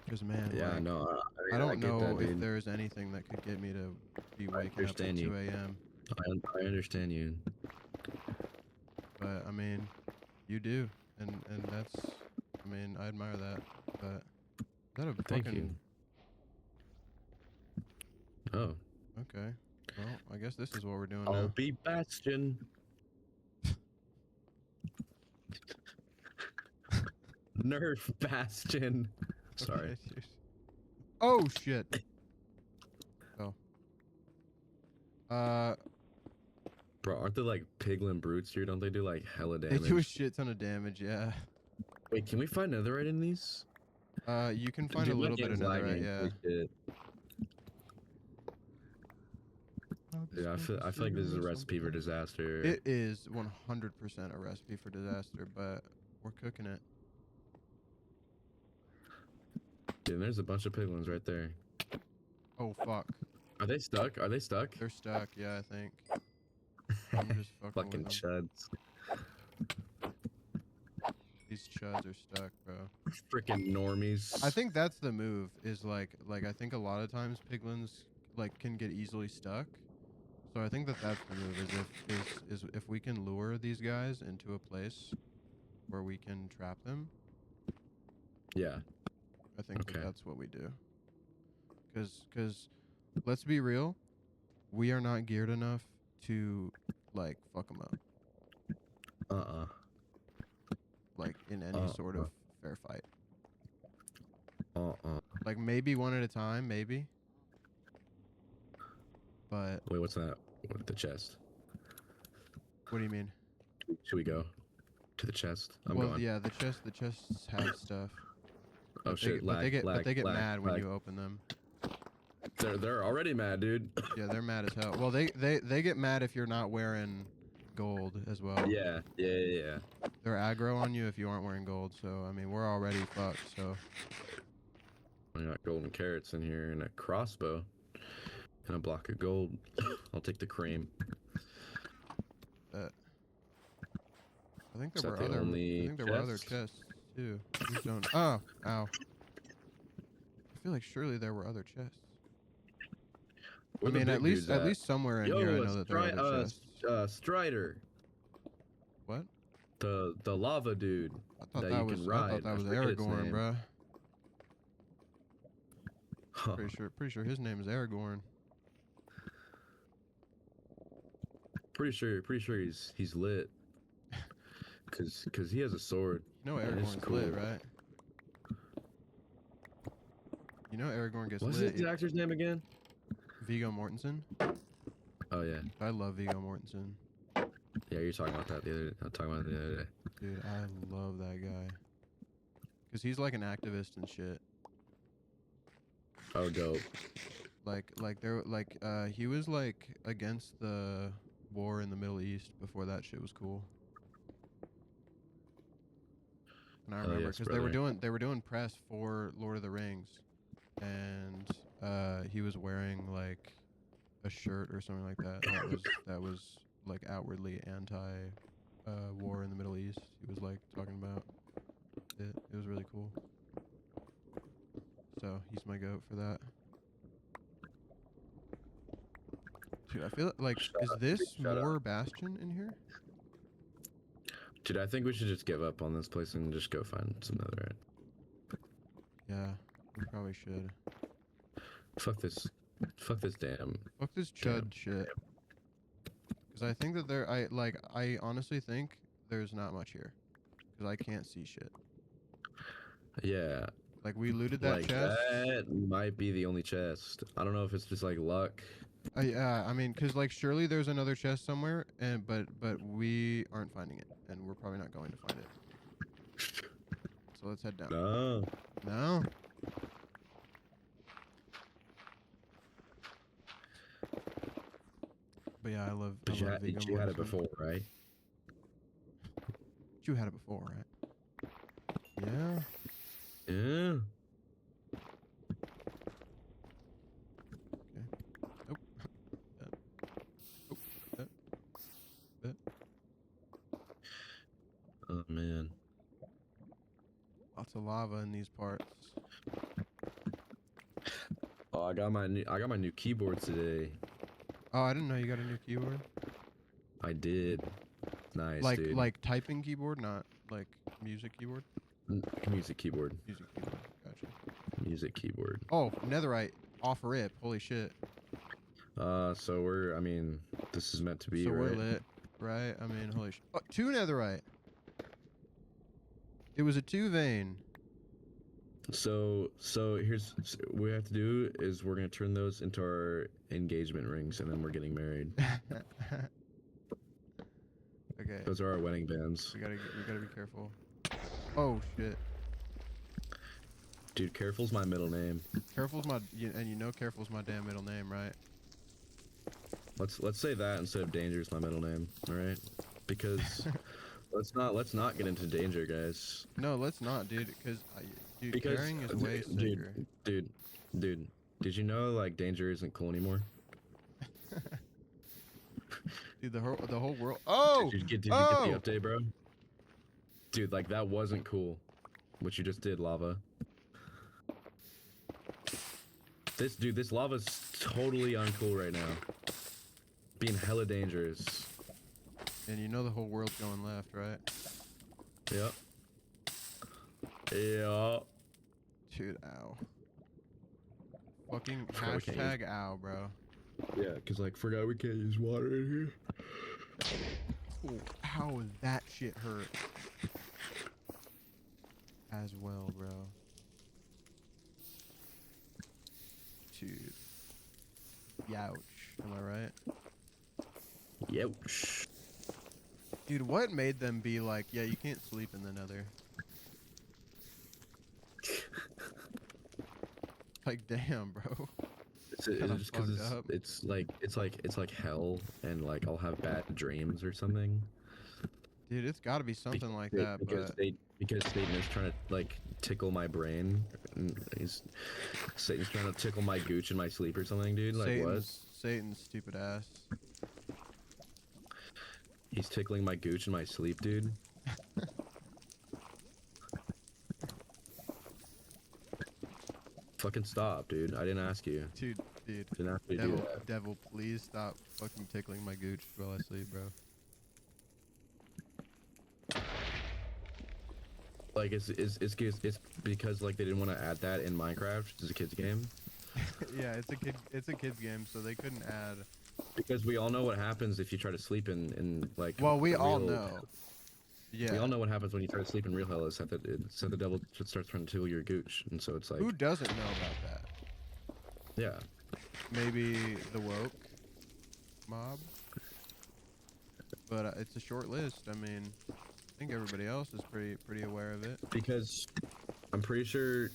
S2: Because man,
S1: Yeah,
S2: like,
S1: no,
S2: I
S1: mean, I
S2: don't
S1: get
S2: know
S1: that,
S2: if
S1: dude.
S2: there's anything that could get me to be waking up at
S1: understand
S2: 2
S1: you.
S2: a.m.
S1: I understand you.
S2: But I mean, you do, and that's, I mean, I admire that. But is that a
S1: Thank
S2: fucking
S1: you. Oh,
S2: okay? Well, I guess this is what we're doing
S1: I'll
S2: now.
S1: be Bastion. Nerf Bastion. Sorry.
S2: Okay, dude. Oh shit. Oh.
S1: Bro, aren't they like piglin brutes, dude? Don't they do like hella
S2: They
S1: damage?
S2: do a shit ton of damage. Yeah.
S1: Wait, can we find netherite in these?
S2: You can find a
S1: Dude, my
S2: little bit of
S1: game's
S2: netherite.
S1: lagging.
S2: Yeah.
S1: Holy shit. Yeah, I feel like this is a recipe for disaster.
S2: It is 100% a recipe for disaster, but we're cooking it.
S1: Dude, there's a bunch of piglins right there.
S2: Oh fuck.
S1: Are they stuck? Are they stuck?
S2: They're stuck. Yeah, I think. I'm just fucking
S1: Fucking
S2: with them.
S1: chuds.
S2: These chuds are stuck, bro.
S1: Freaking normies.
S2: I think that's the move. Is like I think a lot of times piglins like can get easily stuck. So I think that's the move. Is if we can lure these guys into a place where we can trap them.
S1: Yeah.
S2: I think
S1: Okay.
S2: that's what we do. Cause let's be real, we are not geared enough to like fuck them up. Like in any sort of fair fight. Like maybe one at a time, maybe. But
S1: Wait, what's that? What, the chest?
S2: what do you mean?
S1: Should we go to the chest? I'm
S2: Well,
S1: going.
S2: yeah, the chests have stuff.
S1: Oh shit!
S2: But they get
S1: lag,
S2: mad when
S1: lag.
S2: you open them.
S1: They're already mad, dude.
S2: Yeah, they're mad as hell. Well, they get mad if you're not wearing gold as well.
S1: Yeah.
S2: They're aggro on you if you aren't wearing gold. So I mean, we're already fucked. So
S1: I got golden carrots in here and a crossbow and a block of gold. I'll take the cream.
S2: I think
S1: Is
S2: there
S1: that
S2: were
S1: the
S2: other.
S1: only
S2: I think there were other
S1: chest?
S2: chests too. Please don't. Oh, ow. I feel like surely there were other chests.
S1: Where
S2: I
S1: the
S2: mean,
S1: big
S2: at least
S1: dudes at?
S2: somewhere in
S1: Yo,
S2: here, I know that there are other chests.
S1: Strider.
S2: What?
S1: The lava dude.
S2: I thought
S1: that
S2: that
S1: you
S2: was.
S1: can
S2: I
S1: ride.
S2: thought that
S1: I
S2: was
S1: forget its
S2: Aragorn,
S1: name.
S2: bruh.
S1: Huh.
S2: Pretty sure his name is Aragorn.
S1: Pretty sure he's lit. Cause he has a sword.
S2: You know
S1: and it's
S2: Aragorn's
S1: cool.
S2: lit, right? You know Aragorn gets
S1: What's
S2: lit.
S1: the actor's name again?
S2: Viggo Mortensen.
S1: Oh yeah.
S2: I love Viggo Mortensen.
S1: Yeah, you're talking about that the other day. I'm talking about it the other day.
S2: Dude, I love that guy. Cause he's like an activist and shit.
S1: Oh, dope.
S2: He was like against the war in the Middle East before that shit was cool. And I remember
S1: yes,
S2: because
S1: brother.
S2: they were doing press for Lord of the Rings, and he was wearing like a shirt or something like that that was like outwardly anti war in the Middle East. He was like talking about it. It was really cool. So he's my goat for that. Dude, I feel like is this
S1: Shut
S2: more Bastion in here?
S1: Dude, I think we should just give up on this place and just go find some netherite.
S2: Yeah, we probably should.
S1: Fuck this damn.
S2: Fuck this chud shit. Because I think that I honestly think there's not much here. Because I can't see shit.
S1: Yeah.
S2: Like, we looted that
S1: Like,
S2: chest.
S1: that might be the only chest. I don't know if it's just like luck.
S2: Yeah, I mean, because like surely there's another chest somewhere, and but we aren't finding it, and we're probably not going to find it. So let's head down.
S1: No.
S2: No. But yeah, I love.
S1: But
S2: I love Viggo
S1: you had it
S2: Mortensen.
S1: before, right?
S2: You had it before, right? Yeah.
S1: Yeah.
S2: Nope.
S1: Oh man.
S2: Lots of lava in these parts.
S1: Oh, I got my new keyboard today.
S2: Oh, I didn't know you got a new keyboard.
S1: I did. Nice,
S2: Like
S1: dude.
S2: like typing keyboard, not like music keyboard.
S1: Music keyboard.
S2: Music keyboard. Gotcha.
S1: Music keyboard.
S2: Oh, netherite off rip. Holy shit.
S1: So I mean, this is meant to be,
S2: So we're
S1: right?
S2: lit, right? I mean, holy shit. Oh, 2 netherite. It was a 2 vein.
S1: So what we have to do is we're gonna turn those into our engagement rings, and then we're getting married.
S2: Okay.
S1: Those are our wedding bands.
S2: We gotta be careful. Oh shit.
S1: Dude, careful's my middle name.
S2: Careful's careful's my damn middle name, right?
S1: Let's say that instead of danger is my middle name, all right? Because let's not get into danger, guys.
S2: No, let's not, dude. Dude,
S1: Because
S2: caring is way sicker.
S1: dude, did you know like danger isn't cool anymore?
S2: Dude, the whole world. Oh!
S1: Did you get the update, bro? Dude, like that wasn't cool. What you just did, lava. This lava's totally uncool right now. Being hella dangerous.
S2: And you know the whole world's going left, right?
S1: Yep. Yeah.
S2: Dude, ow. Fucking
S1: Forgot we can't
S2: hashtag ow, bro.
S1: Yeah, cause like forgot we can't use water in here.
S2: Oh, how that shit hurt. As well, bro. Dude. Youch. Am I right?
S1: Youch.
S2: Dude, what made them be like, yeah, you can't sleep in the nether? Like, damn, bro.
S1: Is it
S2: Kinda
S1: just because
S2: fucked up.
S1: it's like hell and like I'll have bad dreams or something?
S2: Dude, it's gotta be something like that, but...
S1: Because Satan is trying to like tickle my brain. And Satan's trying to tickle my gooch in my sleep or something, dude. Like what?
S2: Satan's stupid ass.
S1: He's tickling my gooch in my sleep, dude. Fucking stop, dude. I didn't ask you.
S2: Dude.
S1: Didn't ask you to do that.
S2: Devil, please stop fucking tickling my gooch while I sleep, bro.
S1: Like it's because like they didn't want to add that in Minecraft. It's a kids game.
S2: Yeah, it's a kid's game, so they couldn't add.
S1: Because we all know what happens if you try to sleep in like.
S2: Well, we all
S1: real-
S2: know. Yeah.
S1: We all know what happens when you try to sleep in real hell. Is that the devil just starts trying to tickle your gooch, and so it's like.
S2: Who doesn't know about that?
S1: Yeah.
S2: Maybe the woke mob, but it's a short list. I mean, I think everybody else is pretty aware of it.
S1: Because I'm pretty sure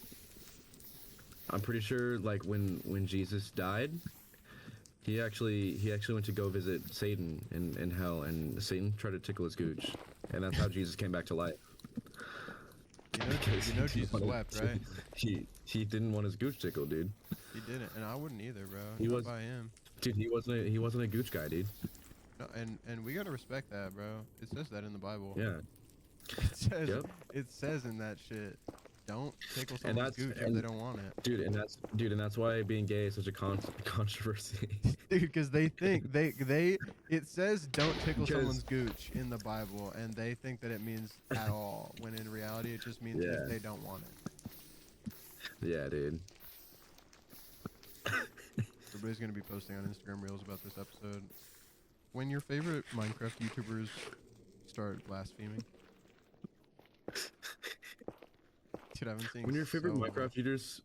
S1: like when Jesus died, he actually went to go visit Satan in hell, and Satan tried to tickle his gooch, and that's how Jesus came back to life.
S2: You know Jesus wept, right?
S1: He didn't want his gooch tickled, dude.
S2: He didn't, and I wouldn't either, bro.
S1: He
S2: Not
S1: was-
S2: by him.
S1: Dude, he wasn't a gooch guy, dude.
S2: No, and we gotta respect that, bro. It says that in the Bible.
S1: Yeah.
S2: It says in that shit, don't tickle
S1: And
S2: someone's
S1: that's-
S2: gooch if
S1: and-
S2: they don't want it.
S1: Dude, and that's why being gay is such a controversy.
S2: Dude, because they think it says don't tickle
S1: Because-
S2: someone's gooch in the Bible, and they think that it means at all, when in reality it just means
S1: Yeah.
S2: if they don't want it.
S1: Yeah, dude.
S2: Everybody's gonna be posting on Instagram Reels about this episode. When your favorite Minecraft YouTubers start blaspheming. Dude, I've been seeing
S1: When your favorite
S2: so
S1: Minecraft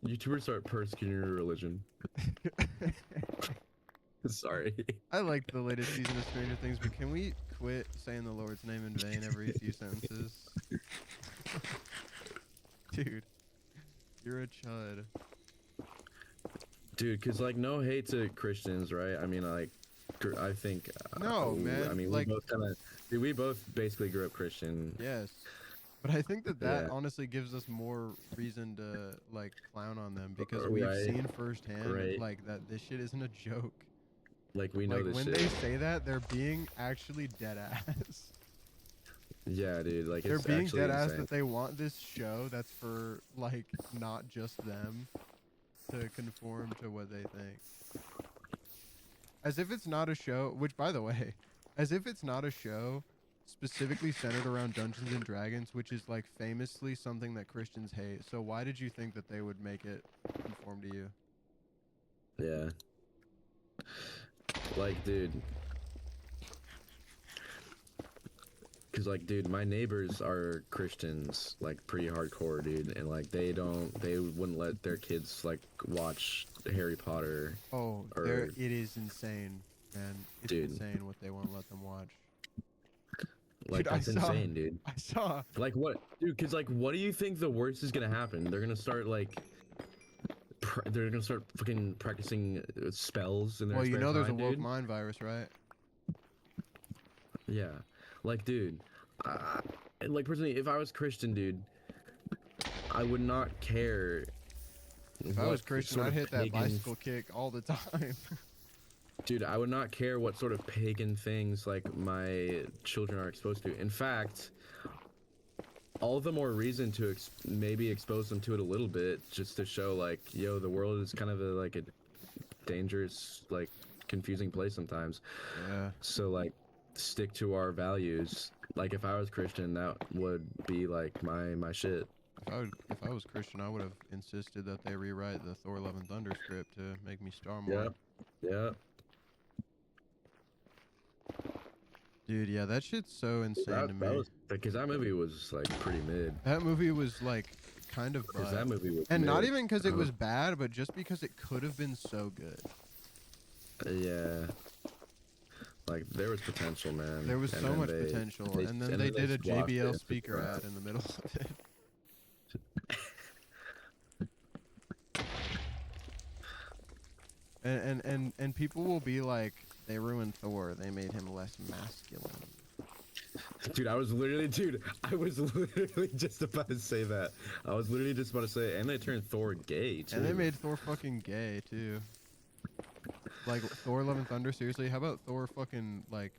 S1: YouTubers start persecuting your religion. Sorry.
S2: I liked the latest season of Stranger Things, but can we quit saying the Lord's name in vain every few sentences? Dude, you're a chud.
S1: Dude, cause like no hate to Christians, right? I mean, like, I think.
S2: No, man,
S1: I mean,
S2: like-
S1: we both basically grew up Christian.
S2: Yes. But I think that
S1: Yeah.
S2: honestly gives us more reason to like clown on them because we've
S1: Right.
S2: seen firsthand
S1: Right.
S2: like that this shit isn't a joke.
S1: Like we know
S2: Like
S1: this
S2: when
S1: shit.
S2: they say that, they're being actually dead ass.
S1: Yeah, dude. Like
S2: They're
S1: it's
S2: being
S1: actually
S2: dead ass
S1: insane.
S2: that they want this show that's for like not just them. to conform to what they think. As if it's not a show, which by the way, as if it's not a show specifically centered around Dungeons and Dragons, which is like famously something that Christians hate. So why did you think that they would make it conform to you?
S1: Yeah. Like, dude. Cause like, dude, my neighbors are Christians, like pretty hardcore, dude, and like they wouldn't let their kids like watch Harry Potter.
S2: Oh,
S1: Or,
S2: it is insane, man. It's
S1: dude,
S2: insane what they won't let them watch.
S1: like
S2: Dude,
S1: that's insane, dude.
S2: I saw.
S1: Like what, dude? Cause like, what do you think the worst is gonna happen? They're gonna start like, they're gonna start fucking practicing spells in their
S2: Well, you
S1: spare
S2: know there's a
S1: time,
S2: woke
S1: dude.
S2: mind virus, right?
S1: Yeah, like, dude, like personally, if I was Christian, dude, I would not care.
S2: If I
S1: what
S2: was Christian,
S1: sort
S2: I'd
S1: of
S2: hit that
S1: pagan-
S2: bicycle kick all the time.
S1: Dude, I would not care what sort of pagan things like my children are exposed to. In fact, all the more reason to maybe expose them to it a little bit, just to show like, yo, the world is kind of like a dangerous, like confusing place sometimes.
S2: Yeah.
S1: So like, stick to our values. Like if I was Christian, that would be like my shit.
S2: If I was Christian, I would have insisted that they rewrite the Thor: Love and Thunder script to make me Star more.
S1: Yeah.
S2: Dude, yeah, that shit's so insane to me.
S1: Because that movie was like pretty mid.
S2: That movie was like kind of
S1: Because
S2: butt.
S1: that movie was
S2: And not
S1: mid.
S2: even because it was bad, but just because it could have been so good.
S1: Yeah. Like there was potential, man.
S2: There was
S1: And
S2: so
S1: then
S2: much potential, and then they did a
S1: squashed it
S2: JBL
S1: into
S2: speaker
S1: crap.
S2: ad in the middle of it. And people will be like, they ruined Thor. They made him less masculine.
S1: Dude, I was literally just about to say that. I was literally just about to say, and they turned Thor gay too.
S2: And they made Thor fucking gay too. Like Thor: Love and Thunder. Seriously, how about Thor fucking like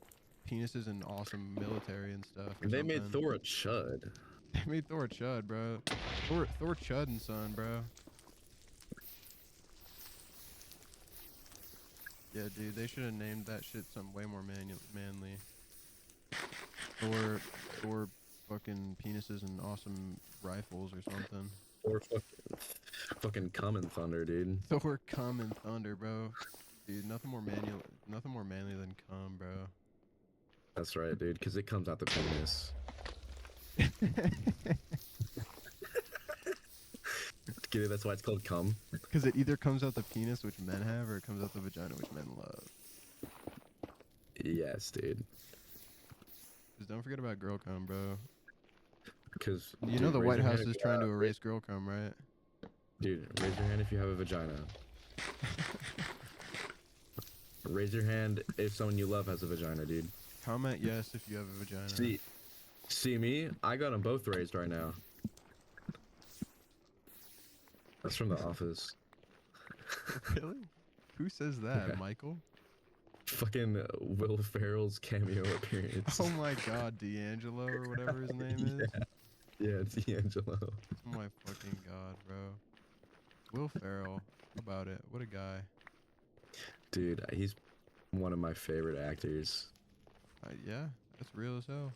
S2: penises and awesome military and stuff? Or
S1: They made
S2: something?
S1: Thor a chud.
S2: They made Thor a chud, bro. Thor Chud and Son, bro. Yeah, dude, they should have named that shit something way more manly. Thor fucking penises and awesome rifles or something.
S1: Thor fucking cum and thunder, dude.
S2: Thor cum and thunder, bro. Dude, nothing more manly than cum, bro.
S1: That's right, dude, because it comes out the penis. Get it? That's why it's called cum.
S2: Because it either comes out the penis, which men have, or it comes out the vagina, which men love.
S1: Yes, dude.
S2: Just don't forget about girl cum, bro.
S1: Because
S2: You know the White House is trying to erase girl cum, right?
S1: Dude, raise your hand if you have a vagina. Raise your hand if someone you love has a vagina, dude.
S2: Comment yes if you have a vagina.
S1: See me? I got them both raised right now. That's from The Office.
S2: Really? Who says that,
S1: Yeah.
S2: Michael?
S1: Fucking Will Ferrell's cameo appearance.
S2: Oh my god, D'Angelo or whatever his name is.
S1: Yeah, it's D'Angelo.
S2: Oh my fucking god, bro. Will Ferrell. How about it? What a guy.
S1: Dude, he's one of my favorite actors.
S2: Yeah, that's real as hell.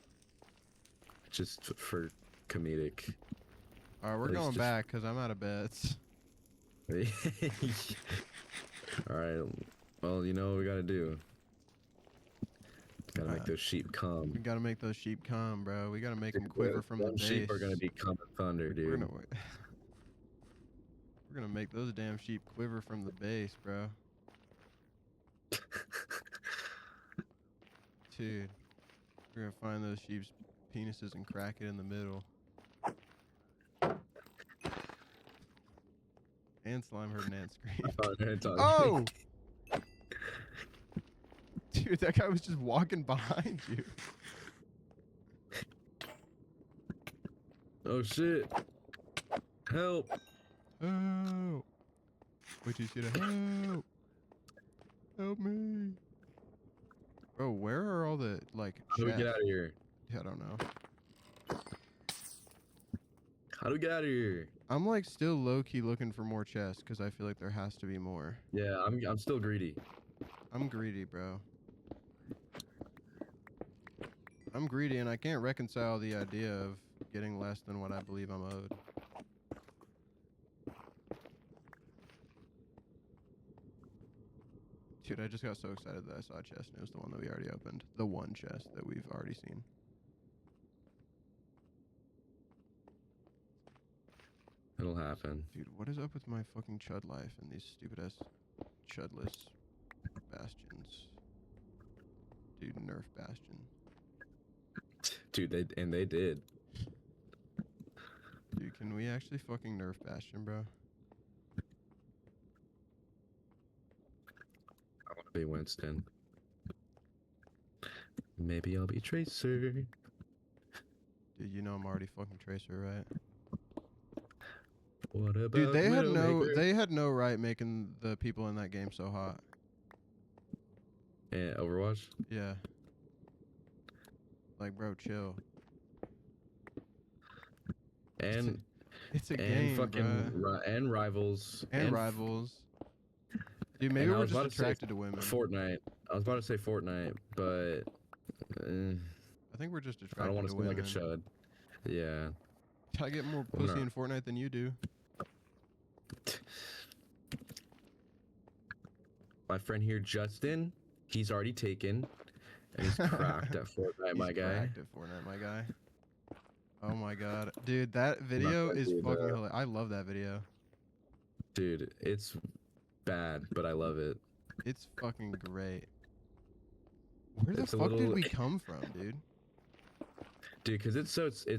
S1: Just for comedic.
S2: Alright, we're
S1: At least
S2: going
S1: just-
S2: back because I'm out of bets.
S1: Alright, well, you know what we gotta do. Gotta make
S2: Uh,
S1: those sheep come.
S2: We gotta make those sheep calm, bro. We gotta make them quiver from the
S1: Them
S2: base.
S1: sheep are gonna be coming thunder,
S2: We're
S1: dude.
S2: gonna, we're gonna make those damn sheep quiver from the base, bro. Dude, we're gonna find those sheep's penises and crack it in the middle. And Slime heard an ant scream. Oh! Dude, that guy was just walking behind you.
S1: Oh shit! Help!
S2: Help! Wait, you see the help! Help me! Bro, where are all the, like,
S1: How do we get
S2: chests?
S1: out of here?
S2: I don't know.
S1: How do we get out of here?
S2: I'm like still low key looking for more chests because I feel like there has to be more.
S1: Yeah, I'm still greedy.
S2: I'm greedy, bro. I'm greedy, and I can't reconcile the idea of getting less than what I believe I'm owed. Dude, I just got so excited that I saw a chest, and it was the one that we already opened. The one chest that we've already seen.
S1: It'll happen.
S2: Dude, what is up with my fucking chud life and these stupid-ass chudless bastions? Dude, nerf bastion.
S1: Dude, they did.
S2: Dude, can we actually fucking nerf bastion, bro?
S1: I want to be Winston. Maybe I'll be Tracer.
S2: Dude, you know I'm already fucking Tracer, right?
S1: What about
S2: Dude,
S1: Widowmaker?
S2: they had no right making the people in that game so hot.
S1: And Overwatch?
S2: Yeah. Like, bro, chill.
S1: And
S2: It's a
S1: and
S2: game,
S1: fucking
S2: bruh.
S1: and Rivals.
S2: And Rivals. Dude, maybe
S1: and I
S2: we're
S1: was about
S2: just
S1: to say
S2: attracted to women.
S1: Fortnite. I was about to say Fortnite, but
S2: I think we're just attracted
S1: I don't want
S2: to
S1: to seem
S2: women.
S1: like a chud. Yeah.
S2: I get more
S1: Women
S2: pussy
S1: are-
S2: in Fortnite than you do.
S1: My friend here, Justin, he's already taken, and he's cracked at Fortnite, my
S2: He's
S1: guy.
S2: cracked at Fortnite, my guy. Oh my god. Dude, that video
S1: friend,
S2: is
S1: dude,
S2: fucking hilarious. I love that video.
S1: Dude, it's bad, but I love it.
S2: It's fucking great. Where the
S1: It's a
S2: fuck did
S1: little-
S2: we come from, dude?
S1: Dude, because it's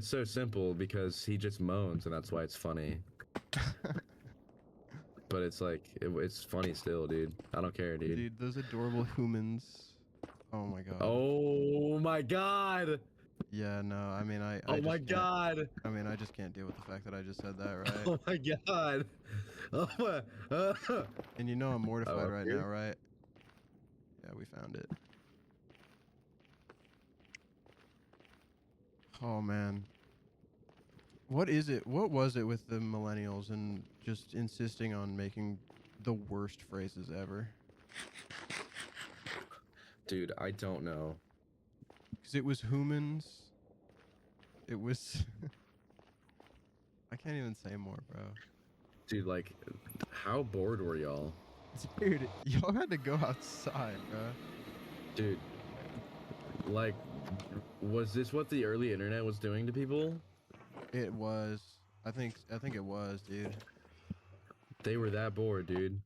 S1: so simple because he just moans, and that's why it's funny. But it's like it's funny still, dude. I don't care, dude.
S2: Dude, those adorable humans. Oh my god.
S1: Oh my god!
S2: Yeah, no, I mean, I
S1: Oh
S2: just
S1: my
S2: can't-
S1: god!
S2: I mean, I just can't deal with the fact that I just said that, right?
S1: Oh my god! Oh my!
S2: And you know I'm mortified
S1: up
S2: right
S1: here?
S2: now, right? Yeah, we found it. Oh man. What is it? What was it with the millennials and just insisting on making the worst phrases ever?
S1: Dude, I don't know.
S2: Because it was humans. It was. I can't even say more, bro.
S1: Dude, like, how bored were y'all?
S2: Dude, y'all had to go outside, bro.
S1: Dude, like, was this what the early internet was doing to people?
S2: It was. I think it was, dude.
S1: They were that bored, dude.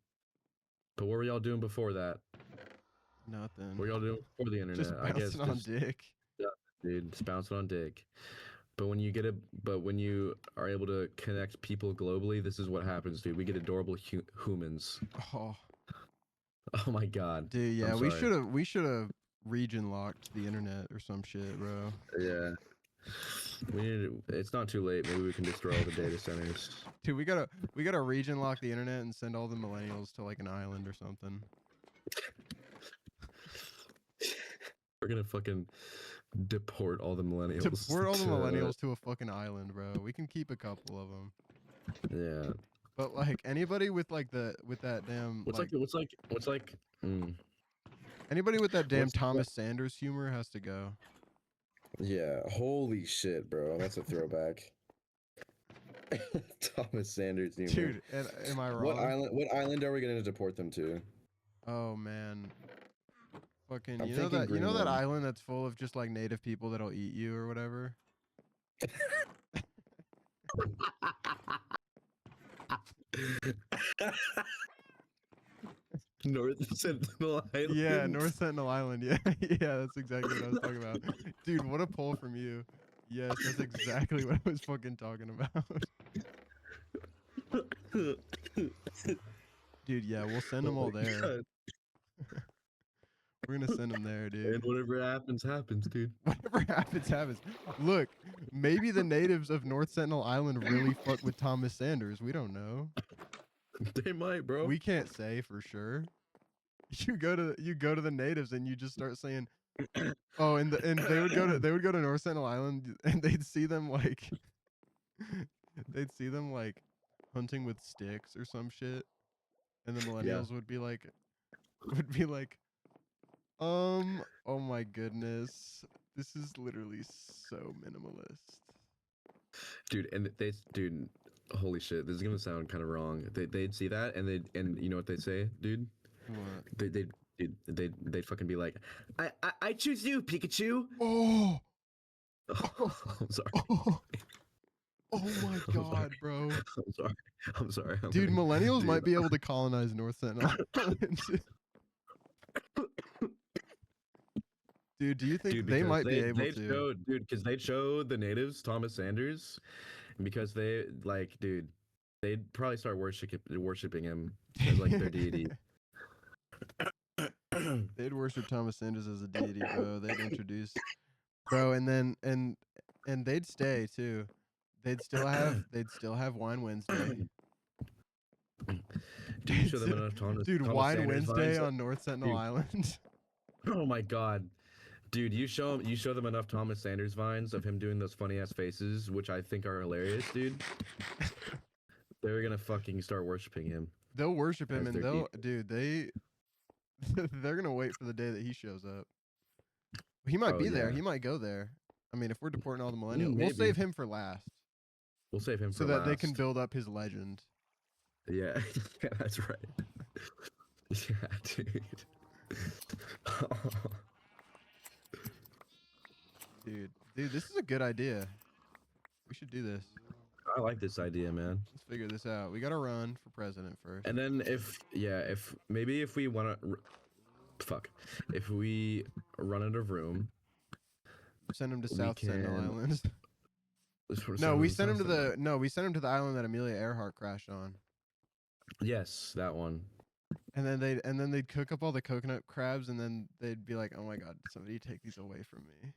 S1: But what were y'all doing before that?
S2: Nothing.
S1: What were y'all doing before the internet?
S2: Just
S1: I guess
S2: bouncing on
S1: just,
S2: dick.
S1: dude, just bouncing on dick. But when you are able to connect people globally, this is what happens, dude. We get adorable humans.
S2: Oh,
S1: Oh my god.
S2: dude, yeah,
S1: I'm
S2: we
S1: sorry.
S2: should have region locked the internet or some shit, bro.
S1: Yeah. It's not too late. Maybe we can destroy all the data centers.
S2: Dude, we gotta region lock the internet and send all the millennials to like an island or something.
S1: We're gonna fucking deport all the millennials.
S2: Deport all the
S1: to-
S2: millennials to a fucking island, bro. We can keep a couple of them.
S1: Yeah.
S2: But like anybody with like with that damn
S1: What's like?
S2: anybody with that damn
S1: what's-
S2: Thomas Sanders humor has to go.
S1: Yeah. Holy shit, bro. That's a throwback. Thomas Sanders humor.
S2: Dude, am I wrong?
S1: What island are we gonna deport them to?
S2: Oh man. Fucking
S1: I'm
S2: you know
S1: thinking
S2: that
S1: Greenland.
S2: island that's full of just like native people that'll eat you or whatever?
S1: North Sentinel Island.
S2: Yeah, North Sentinel Island. Yeah, yeah, that's exactly what I was talking about. Dude, what a pull from you. Yes, that's exactly what I was fucking talking about. Dude, yeah, we'll send them all there. We're gonna send them there, dude.
S1: And whatever happens, happens, dude.
S2: Whatever happens, happens. Look, maybe the natives of North Sentinel Island really fuck with Thomas Sanders. We don't know.
S1: They might, bro.
S2: We can't say for sure. You go to the natives and you just start saying, oh, and they would go to North Sentinel Island and they'd see them like hunting with sticks or some shit, and the
S1: Yeah.
S2: millennials would be like, oh my goodness, this is literally so minimalist.
S1: Dude, and dude, holy shit, this is gonna sound kind of wrong. They'd see that and you know what they'd say, dude?
S2: What?
S1: They'd fucking be like, I choose you, Pikachu.
S2: Oh,
S1: I'm sorry.
S2: oh, oh my
S1: I'm sorry.
S2: God, bro.
S1: I'm sorry. I'm sorry.
S2: Dude, millennials
S1: dude,
S2: might be able to colonize North Sentinel Island. Dude, do you think
S1: dude,
S2: they
S1: because
S2: might be able
S1: they'd
S2: to?
S1: show, dude, because they'd show the natives Thomas Sanders, because they like, dude, they'd probably start worshiping him as like their deity.
S2: They'd worship Thomas Sanders as a deity, bro. They'd introduce, bro, and then and they'd stay too. They'd still have Wine Wednesday.
S1: Do you show them enough
S2: Dude,
S1: Thomas
S2: Wine
S1: Sanders
S2: Wednesday
S1: vines?
S2: on North Sentinel
S1: Dude.
S2: Island.
S1: Oh my god. Dude, you show them enough Thomas Sanders vines of him doing those funny ass faces, which I think are hilarious, dude. They're gonna fucking start worshiping him.
S2: They'll worship him,
S1: As
S2: and
S1: their
S2: they're gonna wait for the day that he shows up. He might
S1: Oh,
S2: be there.
S1: yeah.
S2: He might go there. I mean, if we're deporting all the millennials, we'll
S1: Maybe.
S2: save him for last,
S1: We'll save him
S2: so
S1: for
S2: that they can
S1: last.
S2: build up his legend.
S1: Yeah, yeah, that's right. Yeah, dude.
S2: Dude, this is a good idea. We should do this.
S1: I like this idea, man.
S2: Let's figure this out. We gotta run for president first.
S1: And then if we want to, if we run out of room,
S2: Send him to
S1: we
S2: South Sentinel
S1: can-
S2: Island.
S1: we
S2: No, we sent him to the island that Amelia Earhart crashed on.
S1: Yes, that one.
S2: And then they'd cook up all the coconut crabs, and then they'd be like, "Oh my God, somebody take these away from me!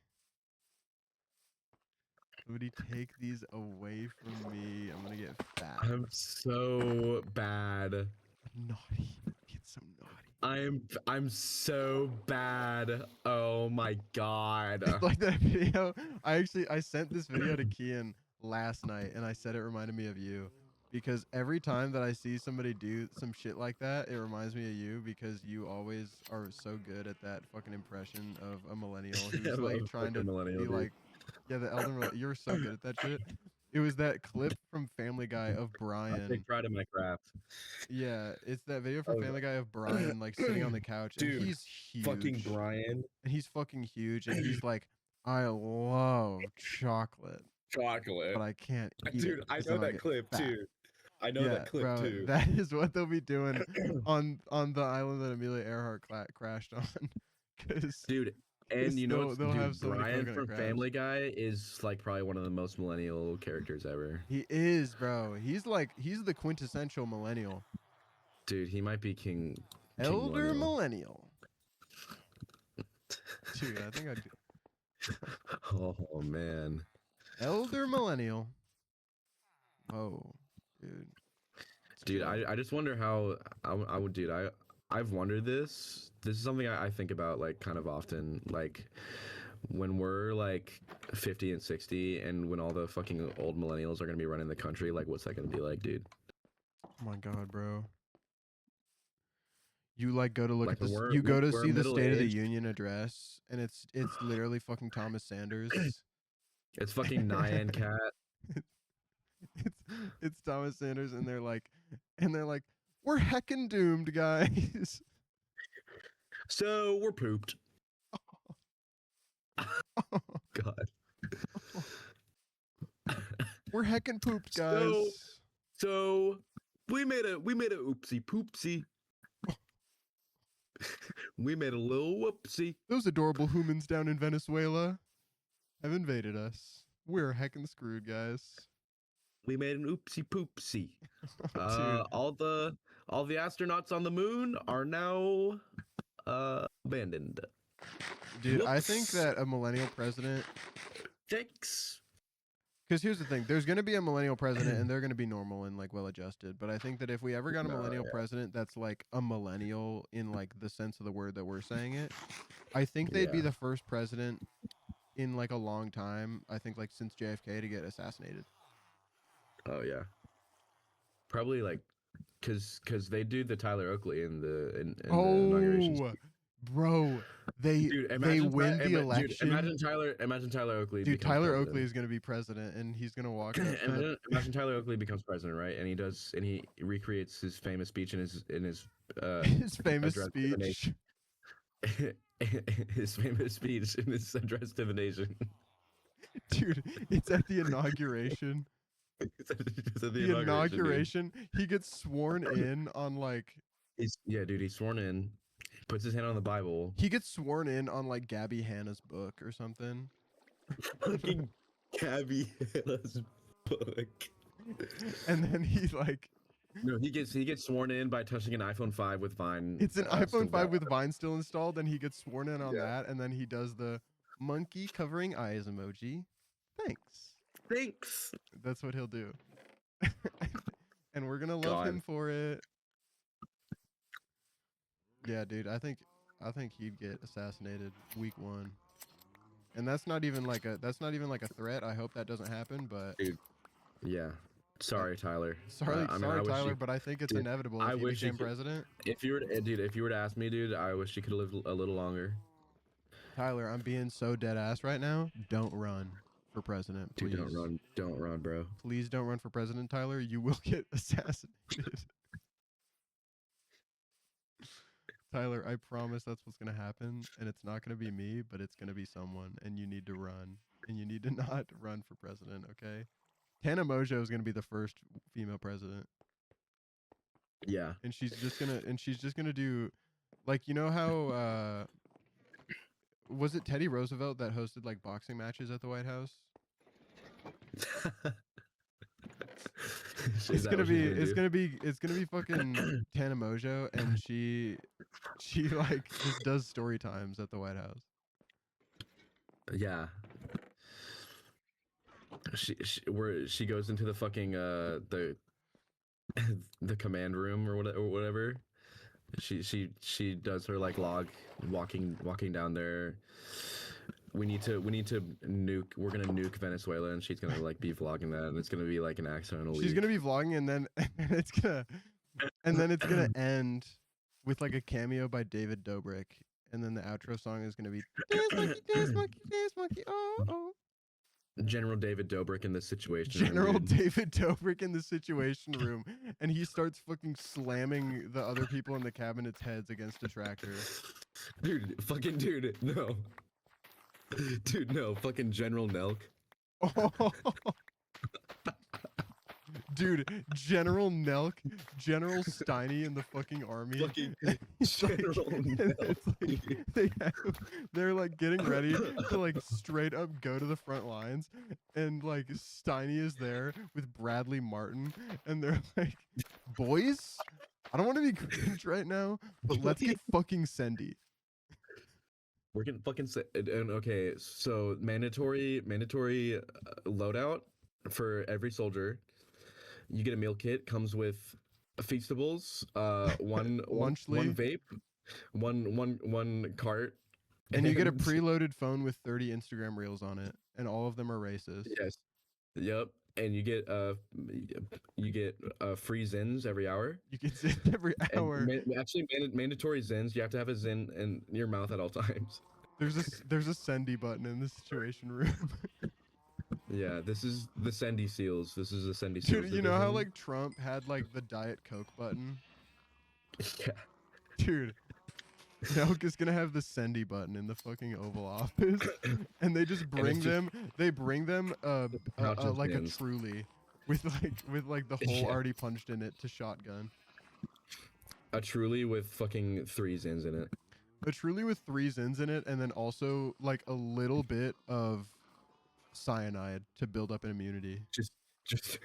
S2: Somebody take these away from me! I'm gonna get fat."
S1: I'm so bad.
S2: Naughty. Get so naughty.
S1: I'm so bad. Oh my god.
S2: Like that video. I sent this video to Kian last night, and I said it reminded me of you, because every time that I see somebody do some shit like that, it reminds me of you, because you always are so good at that fucking impression of a millennial who's
S1: Yeah,
S2: like
S1: of
S2: trying to
S1: fucking millennial,
S2: be
S1: dude.
S2: like, yeah, the elder. You're so good at that shit. It was that clip from Family Guy of
S1: I
S2: Brian.
S1: take pride in my craft.
S2: Yeah, it's that video from
S1: Oh,
S2: Family Guy of Brian like sitting on the couch,
S1: Dude,
S2: and he's huge.
S1: Fucking Brian.
S2: And he's fucking huge, and he's like, I love chocolate,
S1: Chocolate.
S2: but I can't eat
S1: Dude,
S2: it.
S1: I
S2: 'cause
S1: know
S2: then I'll
S1: that
S2: get
S1: clip
S2: fat."
S1: too. I know
S2: Yeah,
S1: that clip
S2: bro,
S1: too.
S2: that is what they'll be doing on the island that Amelia Earhart crashed on. Cause
S1: Dude, and you know what's,
S2: they'll have
S1: dude,
S2: so many
S1: Brian
S2: coconut
S1: from
S2: crabs.
S1: Family Guy is like probably one of the most millennial characters ever.
S2: He is, bro. He's the quintessential millennial.
S1: Dude, he might be king
S2: Elder
S1: millennial.
S2: millennial. Dude, I think I do.
S1: Oh man.
S2: Elder millennial. Oh, dude. It's
S1: Dude,
S2: chill.
S1: I just wonder how I would, dude. I've wondered this. This is something I think about like kind of often. Like when we're like 50 and 60, and when all the fucking old millennials are gonna be running the country, like what's that gonna be like, dude?
S2: Oh my God, bro. You like go to look
S1: Like,
S2: at this.
S1: when we're-
S2: You go to
S1: we're
S2: see the State of the
S1: middle-aged.
S2: Union address, and it's literally fucking Thomas Sanders.
S1: It's fucking Nyan Cat.
S2: It's Thomas Sanders, and they're like, we're heckin' doomed, guys.
S1: So we're pooped. God.
S2: We're heckin' pooped, guys.
S1: So we made a oopsie poopsie. We made a little whoopsie.
S2: Those adorable humans down in Venezuela have invaded us. We're heckin' screwed, guys.
S1: We made an oopsie poopsie.
S2: Dude.
S1: All the astronauts on the moon are now abandoned.
S2: Dude, I think
S1: Whoops.
S2: that a millennial president.
S1: Thanks.
S2: Because here's the thing: there's going to be a millennial president, and they're going to be normal and like well-adjusted. But I think that if we ever got a
S1: No,
S2: millennial
S1: yeah.
S2: president that's like a millennial in like the sense of the word that we're saying it, I think they'd be
S1: Yeah.
S2: the first president in like a long time. I think like since JFK to get assassinated.
S1: Oh yeah. Probably like, cause they do the Tyler Oakley in the inauguration.
S2: Oh, bro, they
S1: Dude,
S2: they win the
S1: Dude,
S2: election.
S1: imagine Tyler Oakley
S2: Dude,
S1: becomes
S2: Tyler Oakley
S1: president.
S2: is gonna be president, and he's gonna walk up to
S1: Imagine Tyler Oakley becomes president, right? And he recreates his famous speech in his
S2: his famous
S1: address to the
S2: speech.
S1: nation. His famous speech in his address to the nation.
S2: Dude, it's at the inauguration.
S1: It's at
S2: The
S1: inauguration, dude.
S2: inauguration, he gets sworn in on like
S1: Yeah, dude. He's sworn in. Puts his hand on the Bible.
S2: he gets sworn in on like Gabby Hanna's book or something.
S1: Fucking Gabby Hanna's book.
S2: And then he like
S1: No, he gets sworn in by touching an iPhone 5 with Vine.
S2: it's an
S1: still
S2: iPhone 5
S1: valid.
S2: with Vine still installed, and he gets sworn in on
S1: Yeah.
S2: that, and then he does the monkey covering eyes emoji. Thanks.
S1: Thanks.
S2: That's what he'll do. And we're gonna love
S1: God.
S2: him for it. Yeah, dude, I think he'd get assassinated week 1. And that's not even like a threat. I hope that doesn't happen, but
S1: Yeah. Sorry, Tyler.
S2: sorry,
S1: I mean,
S2: sorry
S1: I wish
S2: Tyler,
S1: you-
S2: but I think it's
S1: dude,
S2: inevitable
S1: I
S2: if he
S1: wish you
S2: became
S1: could-
S2: president.
S1: If you were to ask me, dude, I wish you could have lived a little longer.
S2: Tyler, I'm being so dead ass right now. Don't run for president, please.
S1: Dude, don't run, bro.
S2: Please don't run for president, Tyler. You will get assassinated. Tyler, I promise that's what's gonna happen, and it's not gonna be me, but it's gonna be someone, and you need to run, and you need to not run for president, okay? Tana Mojo is gonna be the first female president,
S1: Yeah.
S2: and she's just gonna do, like, you know how was it Teddy Roosevelt that hosted like boxing matches at the White House? It's gonna be fucking Tana Mojo, and she like just does story times at the White House.
S1: Yeah. She goes into the fucking the command room or whatever. She does her like log walking down there. We need to nuke. We're gonna nuke Venezuela, and she's gonna like be vlogging that, and it's gonna be like an accidental.
S2: She's
S1: leak.
S2: gonna be vlogging, and then it's gonna end with like a cameo by David Dobrik, and then the outro song is gonna be dance monkey, oh oh.
S1: General David Dobrik in this situation.
S2: General
S1: dude.
S2: David Dobrik in the Situation Room, and he starts fucking slamming the other people in the cabinet's heads against a tractor.
S1: Dude, no. Dude, no, fucking General Nelk.
S2: Oh. Dude, General Nelk, General Steiny in the fucking army.
S1: Fucking
S2: It's like-
S1: General
S2: it's like they're like getting ready to like straight up go to the front lines, and like Steiny is there with Bradley Martin, and they're like, boys, I don't want to be cringe right now, but let's get fucking Sendy.
S1: We're gonna fucking say, and okay, so mandatory loadout for every soldier. You get a meal kit, comes with Feastables, one
S2: Lunchly.
S1: vape, one cart,
S2: And you get a preloaded phone with 30 Instagram reels on it, and all of them are racist.
S1: Yes. Yep. And you get free Zins every hour.
S2: You get Zin every
S1: And
S2: hour.
S1: mandatory Zins. You have to have a Zin in your mouth at all times.
S2: There's a Sendy button in the Situation Room.
S1: Yeah, this is the Sendy Seals. This is the Sendy Seals.
S2: Dude, you know how like Trump had like the Diet Coke button?
S1: Yeah.
S2: Dude, Nelk is gonna have the Sendy button in the fucking Oval Office, and they just bring them. They bring them
S1: pouch of
S2: like a
S1: Zins.
S2: Truly, with like the hole
S1: Yeah.
S2: already punched in it to shotgun.
S1: A Truly with fucking 3 Zins in it.
S2: A Truly with 3 Zins in it, and then also like a little bit of cyanide to build up an immunity.
S1: Just just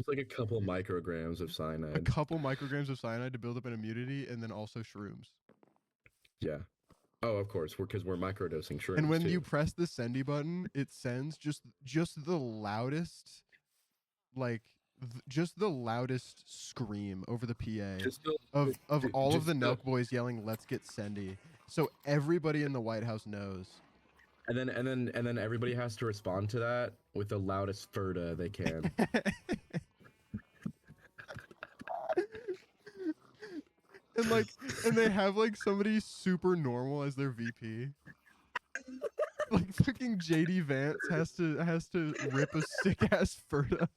S1: like a couple micrograms of
S2: A
S1: cyanide.
S2: couple micrograms of cyanide to build up an immunity, and then also shrooms.
S1: Yeah. Oh, of course, because we're microdosing shrooms.
S2: And when
S1: too.
S2: you press the Sendy button, it sends just the loudest, like just the loudest scream over the PA
S1: just the-
S2: of
S1: ju-
S2: all of
S1: just
S2: the
S1: the-
S2: Nelk boys yelling, "Let's get Sendy!" So everybody in the White House knows.
S1: and then everybody has to respond to that with the loudest Ferda they can.
S2: and they have like somebody super normal as their VP. Like fucking JD Vance has to rip a sick ass Ferda.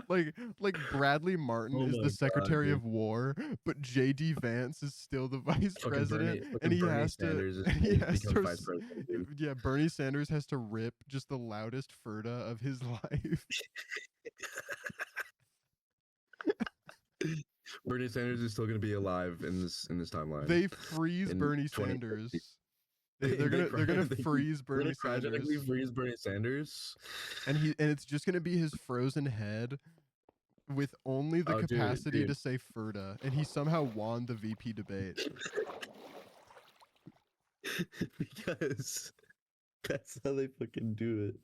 S2: Like Bradley Martin
S1: Oh
S2: is
S1: my
S2: the
S1: god,
S2: Secretary
S1: dude.
S2: of War, but JD Vance is still the Vice President, and
S1: Fucking
S2: he
S1: Bernie
S2: has to
S1: Sanders
S2: and he has
S1: becomes
S2: to
S1: vice president, dude.
S2: yeah, Bernie Sanders has to rip just the loudest Ferda of his life.
S1: Bernie Sanders is still gonna be alive in this timeline.
S2: They freeze
S1: In
S2: Bernie
S1: 2050.
S2: Sanders. They're gonna freeze
S1: We're
S2: Bernie
S1: gonna
S2: Sanders,
S1: cryogenically freeze Bernie Sanders.
S2: and it's just gonna be his frozen head with only the
S1: Oh,
S2: capacity
S1: dude.
S2: to say Ferda, and he somehow won the VP debate.
S1: Because that's how they fucking do it.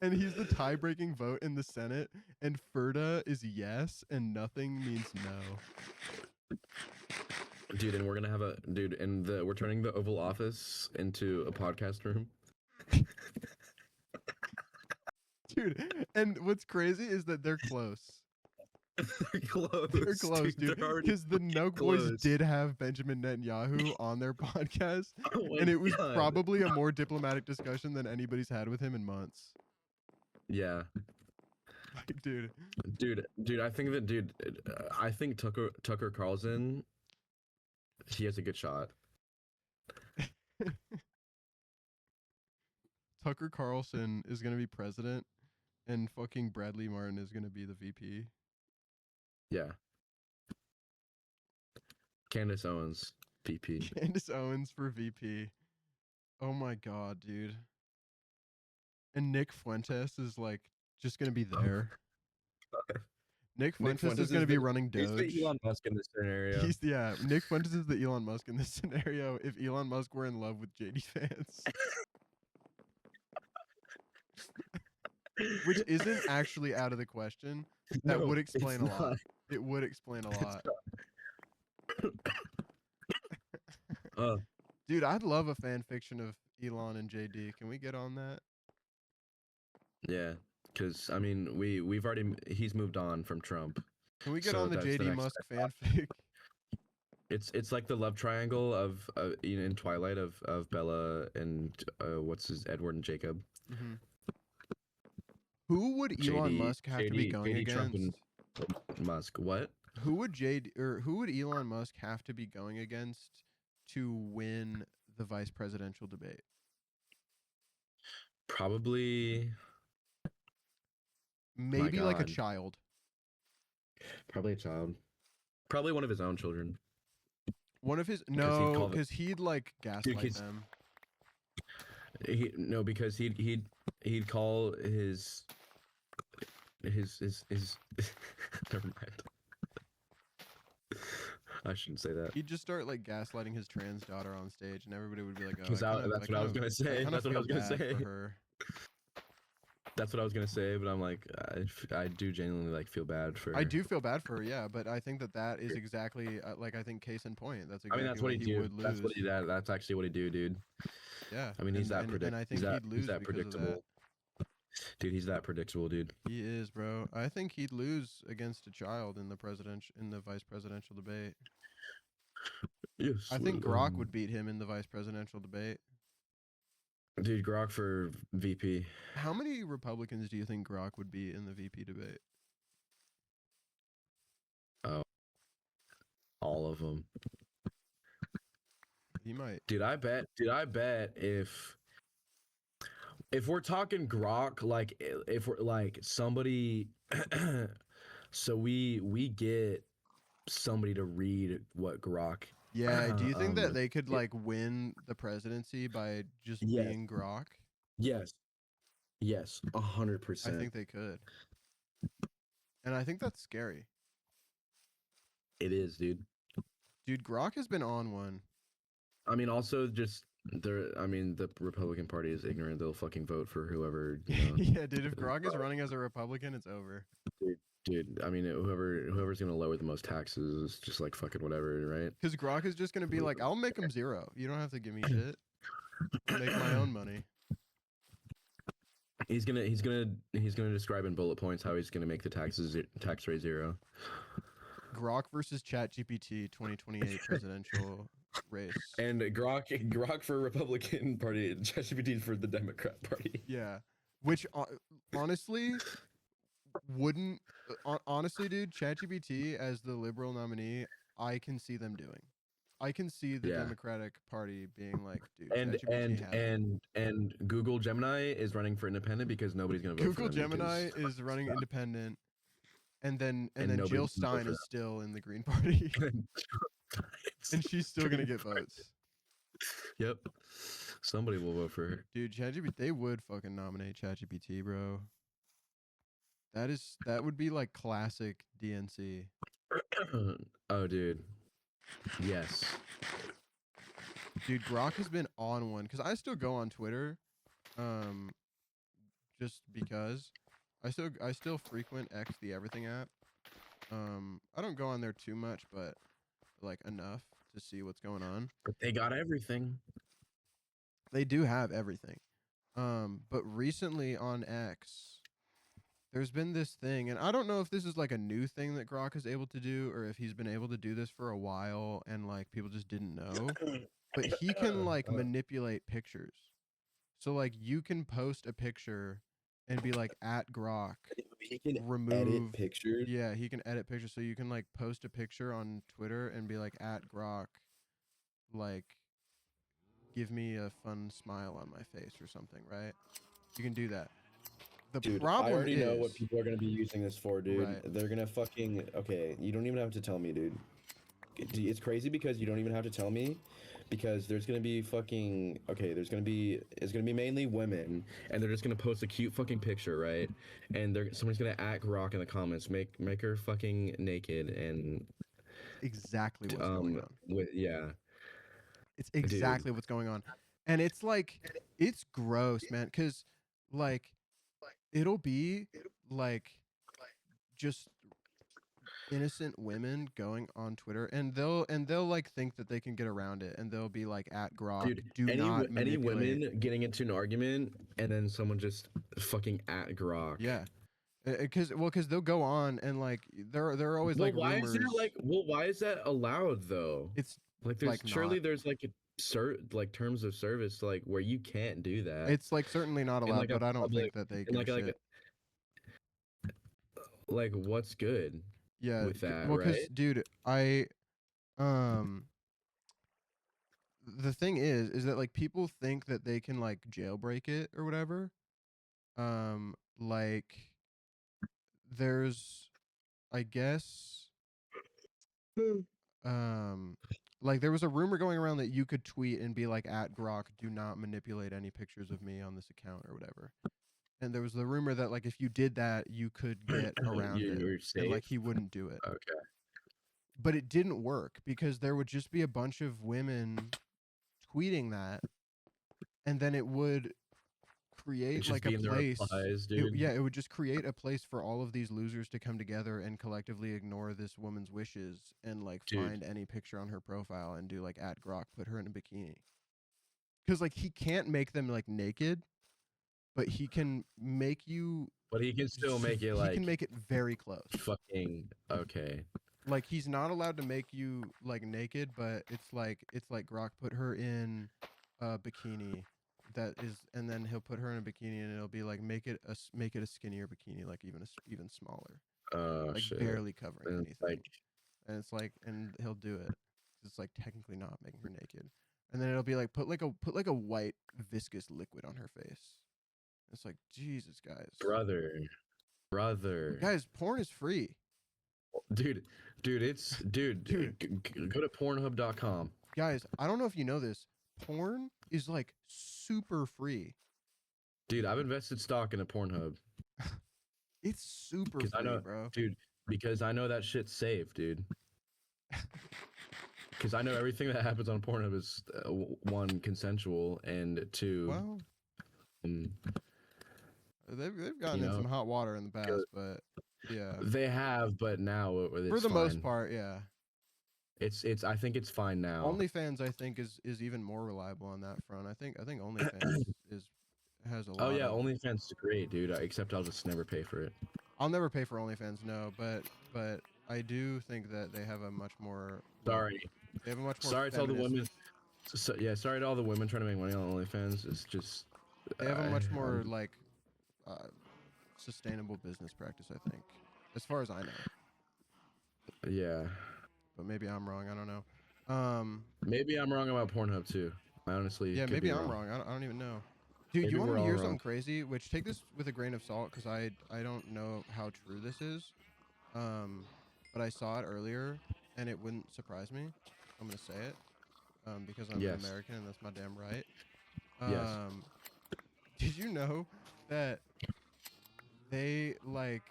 S2: And he's the tie-breaking vote in the Senate, and Ferda is yes, and nothing means no.
S1: Dude, and we're gonna have we're turning the Oval Office into a podcast room.
S2: Dude, and what's crazy is that they're close.
S1: They're close.
S2: They're close, dude.
S1: They're already
S2: Because the Noke Boys
S1: close.
S2: did have Benjamin Netanyahu on their podcast,
S1: Oh my
S2: and it was
S1: God.
S2: probably a more diplomatic discussion than anybody's had with him in months.
S1: Yeah.
S2: Like, dude.
S1: Dude, I think Tucker Carlson, he has a good shot.
S2: Tucker Carlson is gonna be president, and fucking Bradley Martin is gonna be the VP.
S1: Yeah. Candace Owens, VP.
S2: Candace Owens for VP. Oh my god, dude. And Nick Fuentes is like just gonna be there. Nick Fuentes is gonna be running
S1: He's
S2: Doge.
S1: the Elon Musk in this scenario.
S2: Nick Fuentes is the Elon Musk in this scenario. If Elon Musk were in love with JD Vance. Which isn't actually out of the question. That
S1: No,
S2: would explain a
S1: it's
S2: lot.
S1: not.
S2: It would explain a lot. Dude, I'd love a fan fiction of Elon and JD. Can we get on that?
S1: Yeah, because I mean, he's moved on from Trump.
S2: Can we get
S1: So
S2: on the
S1: that's the
S2: JD
S1: next
S2: Musk
S1: step.
S2: fanfic?
S1: It's like the love triangle of in Twilight of Bella and Edward and Jacob.
S2: Mm-hmm. Who would Elon Musk have to be going
S1: JD, Trump,
S2: against?
S1: and Musk. What?
S2: Who would Elon Musk have to be going against to win the vice presidential debate?
S1: Probably.
S2: Maybe like a
S1: God.
S2: child.
S1: Probably a child. Probably one of his own children.
S2: One of his
S1: call
S2: because he'd like gaslight
S1: he's-
S2: them.
S1: Because he'd call his never mind. I shouldn't say that.
S2: He'd just start like gaslighting his trans daughter on stage, and everybody would be like, "Oh,
S1: That's what I was gonna say. That's what I was gonna say.
S2: For her.
S1: That's what I was gonna say, but I'm like, I do genuinely like feel bad for.
S2: I do feel bad for her, yeah, but I think that is exactly like I think case in point. That's exactly
S1: that's what he do.
S2: would lose.
S1: That's what he did. That's actually what he do, dude.
S2: Yeah.
S1: I mean, he's that predictable.
S2: And I think he'd lose
S1: he's that
S2: because
S1: predictable.
S2: of that.
S1: Dude, he's that predictable, dude.
S2: He is, bro. I think he'd lose against a child in the vice presidential debate.
S1: Yes.
S2: I think Grok would beat him in the vice presidential debate.
S1: Dude, Grok for VP.
S2: How many Republicans do you think Grok would beat in the VP debate?
S1: Oh, all of them.
S2: He might.
S1: Dude, I bet if we're talking Grok, like if we're like somebody, so we get somebody to read what Grok.
S2: Yeah, do you think that they could like win the presidency by just
S1: Yes.
S2: being Grok?
S1: Yes, 100%.
S2: I think they could. And I think that's scary.
S1: it is, dude.
S2: Dude, Grok has been on one.
S1: I mean, also just the Republican Party is ignorant. They'll fucking vote for whoever.
S2: Yeah, dude, if Grok is running as a Republican, it's over.
S1: Dude, I mean, whoever's gonna lower the most taxes is just like fucking whatever, right?
S2: Because Grok is just gonna be like, I'll make them 0. You don't have to give me shit. I'll make my own money.
S1: He's gonna describe in bullet points how he's gonna make the tax rate 0.
S2: Grok versus ChatGPT 2028 presidential race.
S1: And Grok for Republican Party, ChatGPT for the Democrat Party.
S2: Yeah, which honestly wouldn't honestly, dude, ChatGPT as the liberal nominee, I can see them doing. I can see the
S1: Yeah.
S2: Democratic Party being like, dude,
S1: And
S2: ChatGPT has it.
S1: and Google Gemini is running for independent because nobody's gonna vote
S2: Google
S1: for them.
S2: Gemini is running independent, and then
S1: And
S2: Jill
S1: nobody's gonna vote
S2: Stein
S1: for
S2: is still in the Green Party, and she's still gonna get votes.
S1: Yep. Somebody will vote for her.
S2: Dude, ChatGPT, they would fucking nominate ChatGPT, bro. That would be like classic DNC.
S1: Oh, dude. Yes.
S2: Dude, Grok has been on one because I still go on Twitter, just because I still frequent X the Everything app. I don't go on there too much, but like enough to see what's going on.
S1: But they got everything.
S2: They do have everything. But recently on X, there's been this thing, and I don't know if this is like a new thing that Grok is able to do, or if he's been able to do this for a while and like people just didn't know. But he can like manipulate pictures. So like you can post a picture and be like at Grok.
S1: He can
S2: remove
S1: edit pictures.
S2: Yeah, he can edit pictures. So you can like post a picture on Twitter and be like at Grok, like give me a fun smile on my face or something, right? You can do that. The
S1: Dude,
S2: problem
S1: I already
S2: is,
S1: know what people are gonna be using this for, dude.
S2: Right.
S1: They're gonna fucking you don't even have to tell me, dude. It's crazy because you don't even have to tell me, because there's gonna be fucking it's gonna be mainly women, and they're just gonna post a cute fucking picture, right? And somebody's gonna at Grok in the comments, make her fucking naked and
S2: exactly what's going on. It's exactly what's going on. And it's like, it's gross, man. Cause like, it'll be like just innocent women going on Twitter, and they'll like think that they can get around it, and they'll be like at Grok,
S1: dude,
S2: do not manipulate.
S1: any women getting into an argument and then someone just fucking at Grok.
S2: Yeah. Because they'll go on and like there are always like rumors.
S1: Why is that allowed though?
S2: It's
S1: like there's
S2: like
S1: surely
S2: not.
S1: there's like terms of service like where you can't do that.
S2: It's like certainly not allowed,
S1: like
S2: but I don't think that they give a shit.
S1: Like what's good?
S2: Yeah,
S1: with that,
S2: well, because
S1: right?
S2: dude, the thing is that like people think that they can like jailbreak it or whatever. Like there's, I guess, like there was a rumor going around that you could tweet and be like at Grok, do not manipulate any pictures of me on this account or whatever. And there was the rumor that like if you did that, you could get around it, and like he wouldn't do it.
S1: Okay.
S2: But it didn't work because there would just be a bunch of women tweeting that, and then it would create like a place. It would just create a place for all of these losers to come together and collectively ignore this woman's wishes and like find any picture on her profile and do like at Grok, put her in a bikini. Because like he can't make them like naked, but he can make you.
S1: But he can still make it like.
S2: He can make it very close.
S1: Fucking okay.
S2: Like he's not allowed to make you like naked, but it's like Grok, put her in a bikini. That is, and then he'll put her in a bikini, and it'll be like make it a skinnier bikini, like even smaller, like
S1: shit.
S2: barely covering
S1: and
S2: anything. And it's like, and he'll do it. It's like technically not making her naked, and then it'll be like put like a white viscous liquid on her face. It's like, Jesus, guys,
S1: brother,
S2: guys, porn is free.
S1: Dude, go to Pornhub.com.
S2: Guys, I don't know if you know this. Porn is like super free.
S1: Dude, I've invested stock in a Pornhub.
S2: It's super free, bro.
S1: Dude, because I know that shit's safe, dude. Because I know everything that happens on Pornhub is one, consensual, and two.
S2: Well, they've gotten in some hot water in the past, but yeah,
S1: they have. But now
S2: for the most part, yeah.
S1: It's I think it's fine now.
S2: OnlyFans, I think, is even more reliable on that front. I think OnlyFans is It has a
S1: Oh
S2: lot
S1: yeah,
S2: of.
S1: OnlyFans is great, dude. Except I'll just never pay for it.
S2: I'll never pay for OnlyFans, no, but I do think that they have a much more like
S1: Sorry,
S2: they have a much more
S1: sorry to all the
S2: feminist.
S1: women. So, yeah, sorry to all the women trying to make money on OnlyFans. It's just,
S2: They have a much more
S1: I'm,
S2: like uh, sustainable business practice, I think, as far as I know.
S1: yeah.
S2: But maybe I'm wrong. I don't know.
S1: Maybe I'm wrong about Pornhub too. I honestly
S2: Yeah,
S1: could
S2: maybe
S1: be
S2: I'm
S1: wrong.
S2: wrong. I don't even know. Dude, you
S1: Maybe
S2: want
S1: we're
S2: to
S1: all
S2: hear
S1: wrong.
S2: something crazy? Which take this with a grain of salt, because I don't know how true this is. But I saw it earlier, and it wouldn't surprise me. I'm gonna say it, because I'm an
S1: Yes.
S2: American, and that's my damn right.
S1: Yes.
S2: Um, did you know that they like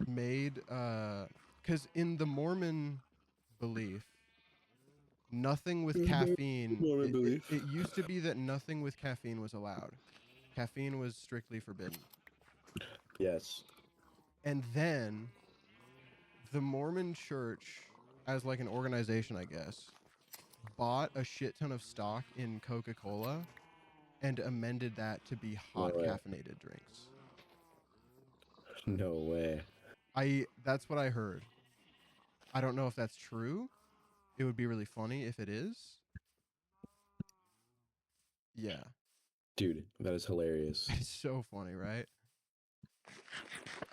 S2: made because in the Mormon belief, nothing with caffeine.
S1: Mormon
S2: It, it,
S1: belief.
S2: it used to be that nothing with caffeine was allowed. Caffeine was strictly forbidden.
S1: Yes.
S2: And then the Mormon Church, as like an organization, I guess, bought a shit ton of stock in Coca Cola and amended that to be
S1: No
S2: hot
S1: way.
S2: caffeinated drinks.
S1: No way.
S2: That's what I heard. I don't know if that's true. It would be really funny if it is. Yeah.
S1: Dude, that is hilarious.
S2: It's so funny, right?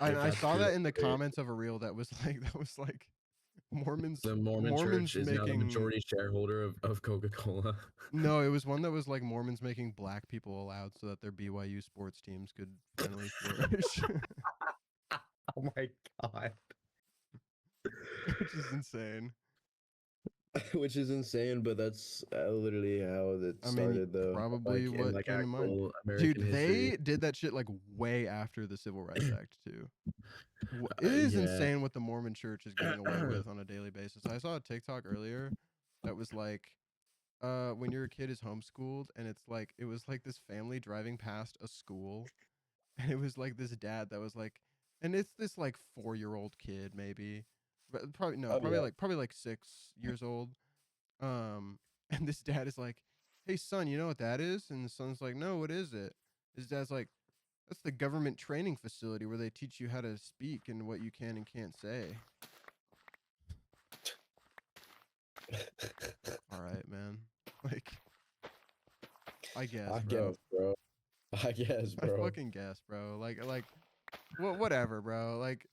S2: And
S1: If
S2: I
S1: that's
S2: saw
S1: true,
S2: that
S1: that's
S2: in the
S1: great.
S2: comments of a reel that was like Mormons
S1: The Mormon
S2: Mormons
S1: Church is now the
S2: making
S1: majority shareholder of Coca-Cola.
S2: no, it was one that was like Mormons making black people allowed so that their BYU sports teams could finally flourish.
S1: Oh my god.
S2: Which is insane.
S1: Which is insane, but that's literally how it
S2: I mean,
S1: started, though.
S2: probably
S1: Like in
S2: what
S1: like
S2: came to mind.
S1: actual American
S2: Dude,
S1: history.
S2: they did that shit like way after the Civil Rights Act too. It is
S1: Yeah.
S2: insane what the Mormon Church is getting away with on a daily basis. I saw a TikTok earlier that was like, when your kid is homeschooled, and it's like it was like this family driving past a school, and it was like this dad that was like, and it's this like 4-year-old kid maybe, but probably no,
S1: Oh yeah.
S2: probably like 6 years old. And this dad is like, "Hey son, you know what that is?" And the son's like, "No, what is it?" His dad's like, "That's the government training facility where they teach you how to speak and what you can and can't say." All right, man. Like, I guess,
S1: I
S2: bro.
S1: guess, bro. I guess,
S2: I
S1: bro.
S2: fucking guess, bro. Like, whatever, bro. Like,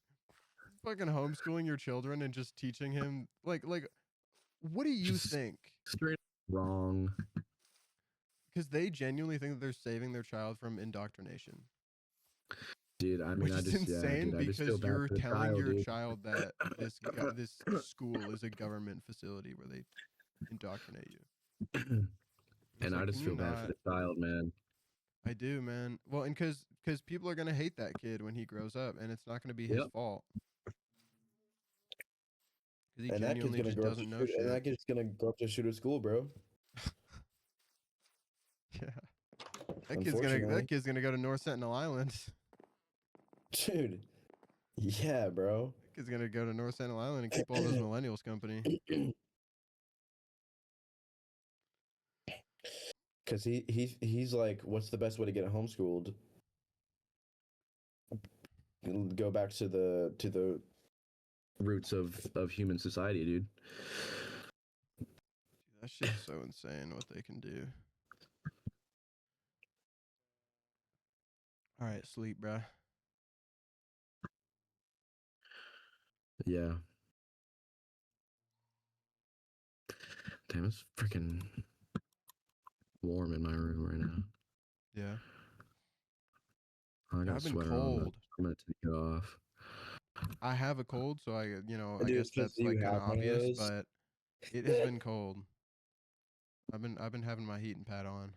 S2: fucking homeschooling your children and just teaching him, like, what do you
S1: Just
S2: think?
S1: straight wrong.
S2: Because they genuinely think that they're saving their child from indoctrination,
S1: Dude, I mean,
S2: which is
S1: yeah,
S2: insane
S1: dude, I just feel
S2: because
S1: bad
S2: you're
S1: for the
S2: telling
S1: child,
S2: your
S1: dude.
S2: child that this school is a government facility where they indoctrinate you. It's
S1: And I
S2: like,
S1: just
S2: can you
S1: feel bad for
S2: not?
S1: the child, man.
S2: I do, man. Well, and because people are gonna hate that kid when he grows up, and it's not gonna be his
S1: Yep.
S2: fault because he
S1: And that kid's
S2: genuinely
S1: gonna
S2: just
S1: grow up to
S2: doesn't know
S1: shoot, and
S2: shit.
S1: that kid's gonna grow up to shoot at school, bro.
S2: Yeah, that
S1: Unfortunately,
S2: kid's gonna go to North Sentinel Island.
S1: dude. Yeah, bro.
S2: That kid's gonna go to North Sentinel Island and keep all those millennials company.
S1: Cause he's like, what's the best way to get homeschooled? Go back to the roots of human society, dude.
S2: Dude, that shit's so insane what they can do. All right, sleep, bruh.
S1: Yeah. Damn, it's freaking warm in my room right now.
S2: Yeah,
S1: I got a
S2: I've been
S1: sweater on.
S2: cold.
S1: I'm gonna take it off.
S2: I have a cold, so I
S1: Dude,
S2: guess
S1: it's because
S2: that's
S1: you
S2: like kind of
S1: have one of
S2: obvious,
S1: those.
S2: but it has been cold. I've been having my heating pad on.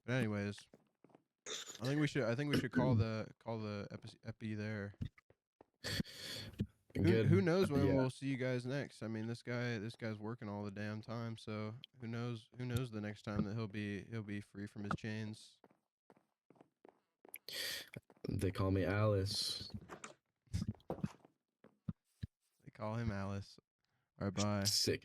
S2: But anyways, I think we should call the epi there.
S1: Good.
S2: Who knows when
S1: Yeah.
S2: we'll see you guys next? I mean, this guy's working all the damn time, so who knows the next time that he'll be free from his chains.
S1: They call me Alice.
S2: They call him Alice. All right, bye.
S1: Sick.